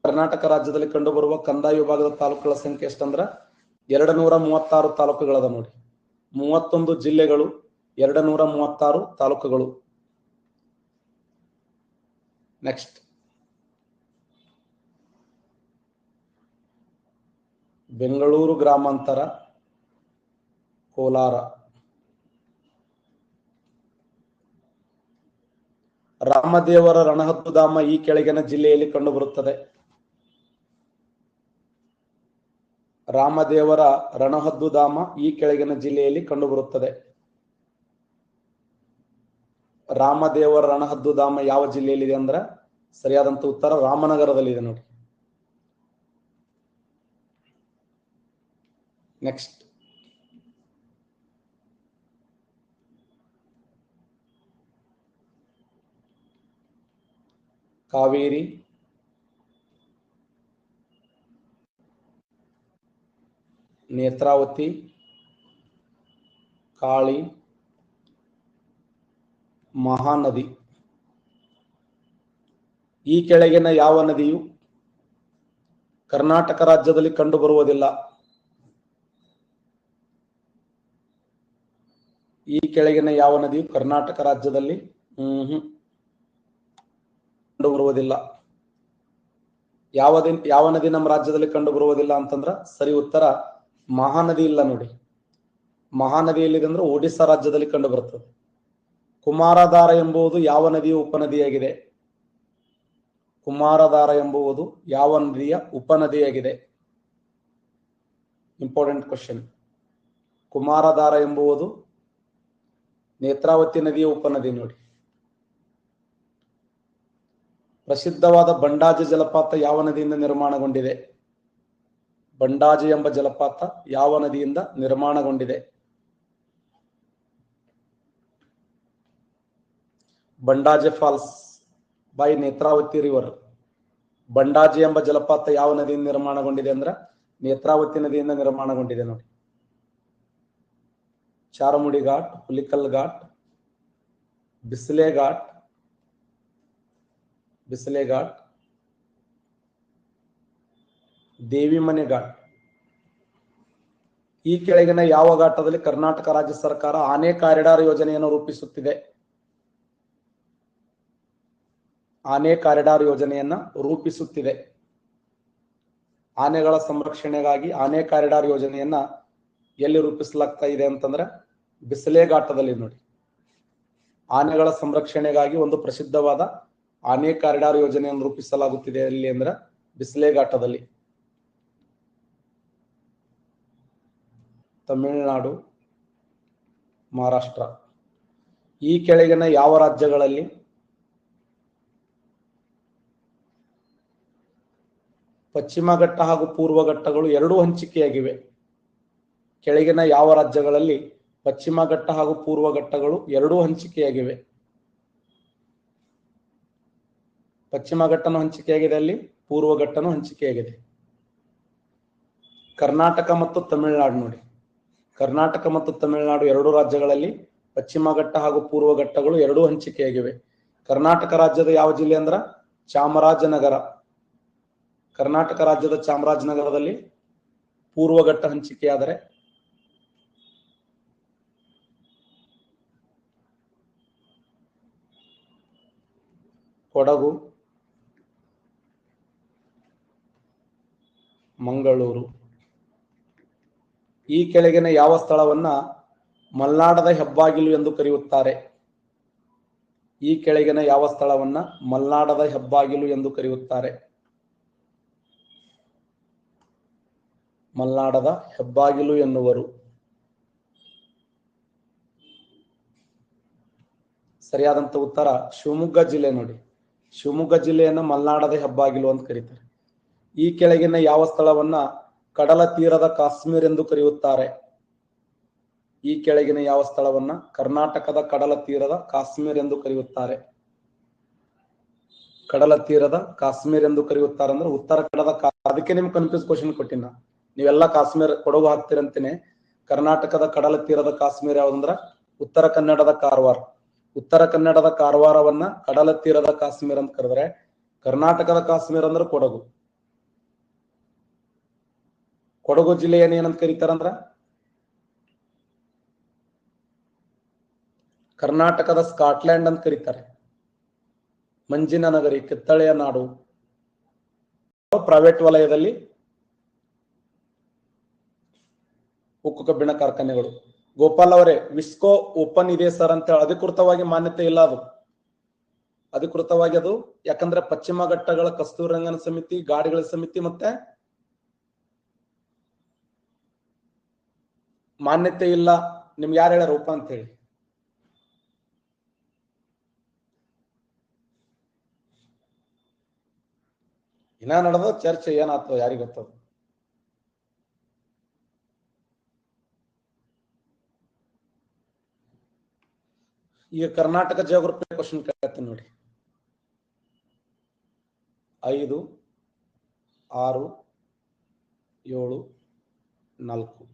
ಕರ್ನಾಟಕ ರಾಜ್ಯದಲ್ಲಿ ಕಂಡುಬರುವ ಕಂದಾಯ ವಿಭಾಗದ ತಾಲೂಕುಗಳ ಸಂಖ್ಯೆ ಎಷ್ಟಂದ್ರ 236 ತಾಲೂಕುಗಳದ ನೋಡಿ. 31 ಜಿಲ್ಲೆಗಳು, 236 ತಾಲೂಕುಗಳು. ನೆಕ್ಸ್ಟ್, ಬೆಂಗಳೂರು ಗ್ರಾಮಾಂತರ, ಕೋಲಾರ. ರಾಮದೇವರ ರಣಹದ್ದುಧಾಮ ಈ ಕೆಳಗಿನ ಜಿಲ್ಲೆಯಲ್ಲಿ ಕಂಡುಬರುತ್ತದೆ. ರಾಮದೇವರ ರಣಹದ್ದುಧಾಮ ಈ ಕೆಳಗಿನ ಜಿಲ್ಲೆಯಲ್ಲಿ ಕಂಡುಬರುತ್ತದೆ. ರಾಮದೇವರ ರಣಹದ್ದುಧಾಮ ಯಾವ ಜಿಲ್ಲೆಯಲ್ಲಿದೆ ಅಂದ್ರೆ ಸರಿಯಾದಂತ ಉತ್ತರ ರಾಮನಗರದಲ್ಲಿದೆ ನೋಡಿ. ನೆಕ್ಸ್ಟ್, ಕಾವೇರಿ, ನೇತ್ರಾವತಿ, ಕಾಳಿ, ಮಹಾನದಿ. ಈ ಕೆಳಗಿನ ಯಾವ ನದಿಯು ಕರ್ನಾಟಕ ರಾಜ್ಯದಲ್ಲಿ ಕಂಡುಬರುವುದಿಲ್ಲ? ಈ ಕೆಳಗಿನ ಯಾವ ನದಿಯು ಕರ್ನಾಟಕ ರಾಜ್ಯದಲ್ಲಿ ಕಂಡುಬರುವುದಿಲ್ಲ? ಯಾವ ನದಿ ನಮ್ಮ ರಾಜ್ಯದಲ್ಲಿ ಕಂಡುಬರುವುದಿಲ್ಲ ಅಂತಂದ್ರ ಸರಿ ಉತ್ತರ ಮಹಾನದಿ ಇಲ್ಲ ನೋಡಿ. ಮಹಾನದಿ ಎಲ್ಲಿದೆ ಅಂದ್ರೆ ಒಡಿಸ್ಸಾ ರಾಜ್ಯದಲ್ಲಿ ಕಂಡು ಬರುತ್ತದೆ. ಕುಮಾರಧಾರ ಎಂಬುದು ಯಾವ ನದಿಯ ಉಪನದಿಯಾಗಿದೆ? ಕುಮಾರಧಾರ ಎಂಬುದು ಯಾವ ನದಿಯ ಉಪನದಿಯಾಗಿದೆ? Important question. ಕುಮಾರಧಾರ ಎಂಬುದು ನೇತ್ರಾವತಿ ನದಿಯ ಉಪನದಿ ನೋಡಿ. ಪ್ರಸಿದ್ಧವಾದ ಬಂಡಾಜಿ ಜಲಪಾತ ಯಾವ ನದಿಯಿಂದ ನಿರ್ಮಾಣಗೊಂಡಿದೆ? ಬಂಡಾಜಿ ಎಂಬ ಜಲಪಾತ ಯಾವ ನದಿಯಿಂದ ನಿರ್ಮಾಣಗೊಂಡಿದೆ? Bandaje falls by Netravati river. Bandaji ಎಂಬ ಜಲಪಾತ ಯಾವ ನದಿಯಿಂದ ನಿರ್ಮಾಣಗೊಂಡಿದೆ ಅಂದ್ರೆ ನೇತ್ರಾವತಿ ನದಿಯಿಂದ ನಿರ್ಮಾಣಗೊಂಡಿದೆ ನೋಡಿ. ಚಾರಮುಡಿ ಘಾಟ್, ಹುಲಿಕಲ್ ಘಾಟ್, ಬಿಸಿಲೆ ಘಾಟ್, ದೇವಿಮನೆ ಘಾಟ್. ಈ ಕೆಳಗಿನ ಯಾವ ಘಾಟದಲ್ಲಿ ಕರ್ನಾಟಕ ರಾಜ್ಯ ಸರ್ಕಾರ ಆನೆ ಕಾರಿಡಾರ್ ಯೋಜನೆಯನ್ನು ರೂಪಿಸುತ್ತಿದೆ? ಆನೆ ಕಾರಿಡಾರ್ ಯೋಜನೆಯನ್ನ ರೂಪಿಸುತ್ತಿದೆ. ಆನೆಗಳ ಸಂರಕ್ಷಣೆಗಾಗಿ ಆನೆ ಕಾರಿಡಾರ್ ಯೋಜನೆಯನ್ನ ಎಲ್ಲಿ ರೂಪಿಸಲಾಗ್ತಾ ಇದೆ ಅಂತಂದ್ರೆ ಬಿಸಿಲೆ ಘಾಟದಲ್ಲಿ ನೋಡಿ. ಆನೆಗಳ ಸಂರಕ್ಷಣೆಗಾಗಿ ಒಂದು ಪ್ರಸಿದ್ಧವಾದ ಆನೆ ಕಾರಿಡಾರ್ ಯೋಜನೆಯನ್ನು ರೂಪಿಸಲಾಗುತ್ತಿದೆ ಎಲ್ಲಿ ಅಂದ್ರೆ ಬಿಸಿಲೆ ಘಾಟದಲ್ಲಿ. ತಮಿಳುನಾಡು, ಮಹಾರಾಷ್ಟ್ರ. ಈ ಕೆಳಗಿನ ಯಾವ ರಾಜ್ಯಗಳಲ್ಲಿ ಪಶ್ಚಿಮ ಘಟ್ಟ ಹಾಗೂ ಪೂರ್ವ ಘಟ್ಟಗಳು ಎರಡೂ ಹಂಚಿಕೆಯಾಗಿವೆ? ಕೆಳಗಿನ ಯಾವ ರಾಜ್ಯಗಳಲ್ಲಿ ಪಶ್ಚಿಮ ಘಟ್ಟ ಹಾಗೂ ಪೂರ್ವ ಘಟ್ಟಗಳು ಎರಡೂ ಹಂಚಿಕೆಯಾಗಿವೆ? ಪಶ್ಚಿಮ ಘಟ್ಟನೂ ಹಂಚಿಕೆಯಾಗಿದೆ, ಅಲ್ಲಿ ಪೂರ್ವ ಘಟ್ಟನೂ ಹಂಚಿಕೆಯಾಗಿದೆ. ಕರ್ನಾಟಕ ಮತ್ತು ತಮಿಳುನಾಡು ನೋಡಿ. ಕರ್ನಾಟಕ ಮತ್ತು ತಮಿಳುನಾಡು ಎರಡೂ ರಾಜ್ಯಗಳಲ್ಲಿ ಪಶ್ಚಿಮ ಘಟ್ಟ ಹಾಗೂ ಪೂರ್ವ ಘಟ್ಟಗಳು ಎರಡೂ ಹಂಚಿಕೆಯಾಗಿವೆ. ಕರ್ನಾಟಕ ರಾಜ್ಯದ ಯಾವ ಜಿಲ್ಲೆ ಅಂದ್ರ ಚಾಮರಾಜನಗರ. ಕರ್ನಾಟಕ ರಾಜ್ಯದ ಚಾಮರಾಜನಗರದಲ್ಲಿ ಪೂರ್ವ ಘಟ್ಟ ಹಂಚಿಕೆಯಾದರೆ ಕೊಡಗು, ಮಂಗಳೂರು. ಈ ಕೆಳಗಿನ ಯಾವ ಸ್ಥಳವನ್ನ ಮಲ್ನಾಡದ ಹೆಬ್ಬಾಗಿಲು ಎಂದು ಕರೆಯುತ್ತಾರೆ? ಈ ಕೆಳಗಿನ ಯಾವ ಸ್ಥಳವನ್ನ ಮಲ್ನಾಡದ ಹೆಬ್ಬಾಗಿಲು ಎಂದು ಕರೆಯುತ್ತಾರೆ? ಮಲ್ನಾಡದ ಹೆಬ್ಬಾಗಿಲು ಎನ್ನುವರು. ಸರಿಯಾದಂತ ಉತ್ತರ ಶಿವಮೊಗ್ಗ ಜಿಲ್ಲೆ ನೋಡಿ. ಶಿವಮೊಗ್ಗ ಜಿಲ್ಲೆಯನ್ನ ಮಲ್ನಾಡದ ಹೆಬ್ಬಾಗಿಲು ಅಂತ ಕರೀತಾರೆ. ಈ ಕೆಳಗಿನ ಯಾವ ಸ್ಥಳವನ್ನ ಕಡಲ ತೀರದ ಕಾಶ್ಮೀರ್ ಎಂದು ಕರೆಯುತ್ತಾರೆ? ಈ ಕೆಳಗಿನ ಯಾವ ಸ್ಥಳವನ್ನ ಕರ್ನಾಟಕದ ಕಡಲ ತೀರದ ಕಾಶ್ಮೀರ್ ಎಂದು ಕರೆಯುತ್ತಾರೆ? ಕಡಲ ತೀರದ ಕಾಶ್ಮೀರ್ ಎಂದು ಕರೆಯುತ್ತಾರೆ ಅಂದ್ರೆ ಉತ್ತರ ಕನ್ನಡದ. ಅದಕ್ಕೆ ನಿಮ್ಗೆ ಕನ್ಫ್ಯೂಸ್ ಕ್ವಶನ್ ಕೊಟ್ಟಿನ. ನೀವೆಲ್ಲ ಕಾಶ್ಮೀರ್ ಕೊಡಗು ಹಾಕ್ತಿರಂತೇನೆ. ಕರ್ನಾಟಕದ ಕಡಲ ತೀರದ ಕಾಶ್ಮೀರ್ ಯಾವ್ದಂದ್ರ ಉತ್ತರ ಕನ್ನಡದ ಕಾರವಾರ. ಉತ್ತರ ಕನ್ನಡದ ಕಾರವಾರವನ್ನ ಕಡಲ ತೀರದ ಕಾಶ್ಮೀರ್ ಅಂತ ಕರೆದ್ರೆ ಕರ್ನಾಟಕದ ಕಾಶ್ಮೀರ್ ಅಂದ್ರೆ ಕೊಡಗು. ಕೊಡಗು ಜಿಲ್ಲೆಯನ್ನು ಏನಂತ ಕರೀತಾರಂದ್ರ ಕರ್ನಾಟಕದ ಸ್ಕಾಟ್ಲ್ಯಾಂಡ್ ಅಂತ ಕರೀತಾರೆ. ಮಂಜಿನ ನಗರಿ, ಕಿತ್ತಳೆಯ ನಾಡು. ಪ್ರೈವೇಟ್ ವಲಯದಲ್ಲಿ ಉಕ್ಕು ಕಬ್ಬಿಣ ಕಾರ್ಖಾನೆಗಳು. ಗೋಪಾಲ್ ಅವರೇ, ವಿಸ್ಕೋ ಓಪನ್ ಇದೆ ಸರ್ ಅಂತ ಹೇಳಿ ಅಧಿಕೃತವಾಗಿ ಮಾನ್ಯತೆ ಇಲ್ಲ. ಅದು ಅಧಿಕೃತವಾಗಿ ಅದು ಯಾಕಂದ್ರೆ ಪಶ್ಚಿಮ ಘಟ್ಟಗಳ ಕಸ್ತೂರಿ ರಂಗನ ಸಮಿತಿ, ಗಾಡಿಗಳ ಸಮಿತಿ ಮತ್ತೆ ಮಾನ್ಯತೆ ಇಲ್ಲ. ನಿಮ್ಗೆ ಯಾರು ಹೇಳ್ಯಾರ ಓಪನ್ ಅಂತ ಹೇಳಿ? ಇನ್ನ ನಡೆದ ಚರ್ಚೆ ಏನಾಗ್ತದೆ ಯಾರಿಗೆ ಗೊತ್ತದ. ಈಗ ಕರ್ನಾಟಕ ಜಿಯೋಗ್ರಫಿ ಕ್ವಶನ್ ಕೇಳ್ತೀನಿ ನೋಡಿ. 5, 6, 7, 4.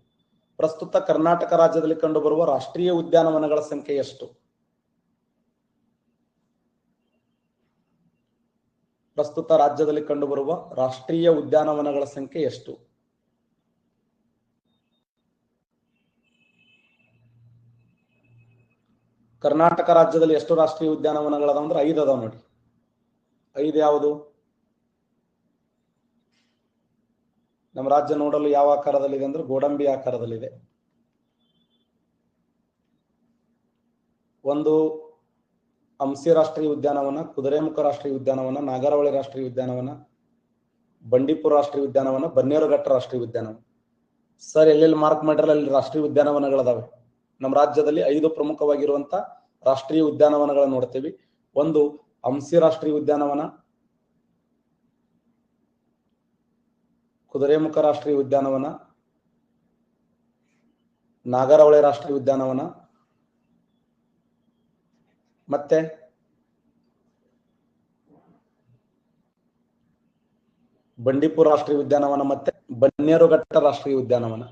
ಪ್ರಸ್ತುತ ಕರ್ನಾಟಕ ರಾಜ್ಯದಲ್ಲಿ ಕಂಡುಬರುವ ರಾಷ್ಟ್ರೀಯ ಉದ್ಯಾನವನಗಳ ಸಂಖ್ಯೆ ಎಷ್ಟು? ಪ್ರಸ್ತುತ ರಾಜ್ಯದಲ್ಲಿ ಕಂಡುಬರುವ ರಾಷ್ಟ್ರೀಯ ಉದ್ಯಾನವನಗಳ ಸಂಖ್ಯೆ ಎಷ್ಟು? ಕರ್ನಾಟಕ ರಾಜ್ಯದಲ್ಲಿ ಎಷ್ಟು ರಾಷ್ಟ್ರೀಯ ಉದ್ಯಾನವನಗಳದ ಅಂದ್ರೆ 5 ಅದಾವ ನೋಡಿ. 5 ಯಾವುದು? ನಮ್ಮ ರಾಜ್ಯ ನೋಡಲು ಯಾವ ಆಕಾರದಲ್ಲಿದೆ ಅಂದ್ರೆ ಗೋಡಂಬಿ ಆಕಾರದಲ್ಲಿದೆ. ಒಂದು ಹಂಸಿ ರಾಷ್ಟ್ರೀಯ ಉದ್ಯಾನವನ, ಕುದುರೆಮುಖ ರಾಷ್ಟ್ರೀಯ ಉದ್ಯಾನವನ, ನಾಗರಹೊಳೆ ರಾಷ್ಟ್ರೀಯ ಉದ್ಯಾನವನ, ಬಂಡೀಪುರ ರಾಷ್ಟ್ರೀಯ ಉದ್ಯಾನವನ, ಬನ್ನೇರುಘಟ್ಟ ರಾಷ್ಟ್ರೀಯ ಉದ್ಯಾನವನ. ಸರ್ ಎಲ್ಲೆಲ್ಲಿ ಮಾರ್ಕ್ ಮಾಡಿರಲ್ಲ ಅಲ್ಲಿ ರಾಷ್ಟ್ರೀಯ ಉದ್ಯಾನವನಗಳದಾವೆ. ನಮ್ಮ ರಾಜ್ಯದಲ್ಲಿ 5 ಪ್ರಮುಖವಾಗಿರುವಂತ ರಾಷ್ಟ್ರೀಯ ಉದ್ಯಾನವನಗಳನ್ನು ನೋಡ್ತೀವಿ. ಒಂದು ಹಂಸಿ ರಾಷ್ಟ್ರೀಯ ಉದ್ಯಾನವನ, ಕುದುರೆಮುಖ ರಾಷ್ಟ್ರೀಯ ಉದ್ಯಾನವನ, ನಾಗರಹೊಳೆ ರಾಷ್ಟ್ರೀಯ ಉದ್ಯಾನವನ, ಮತ್ತೆ ಬಂಡೀಪುರ ರಾಷ್ಟ್ರೀಯ ಉದ್ಯಾನವನ, ಮತ್ತೆ ಬನ್ನೇರುಘಟ್ಟ ರಾಷ್ಟ್ರೀಯ ಉದ್ಯಾನವನ.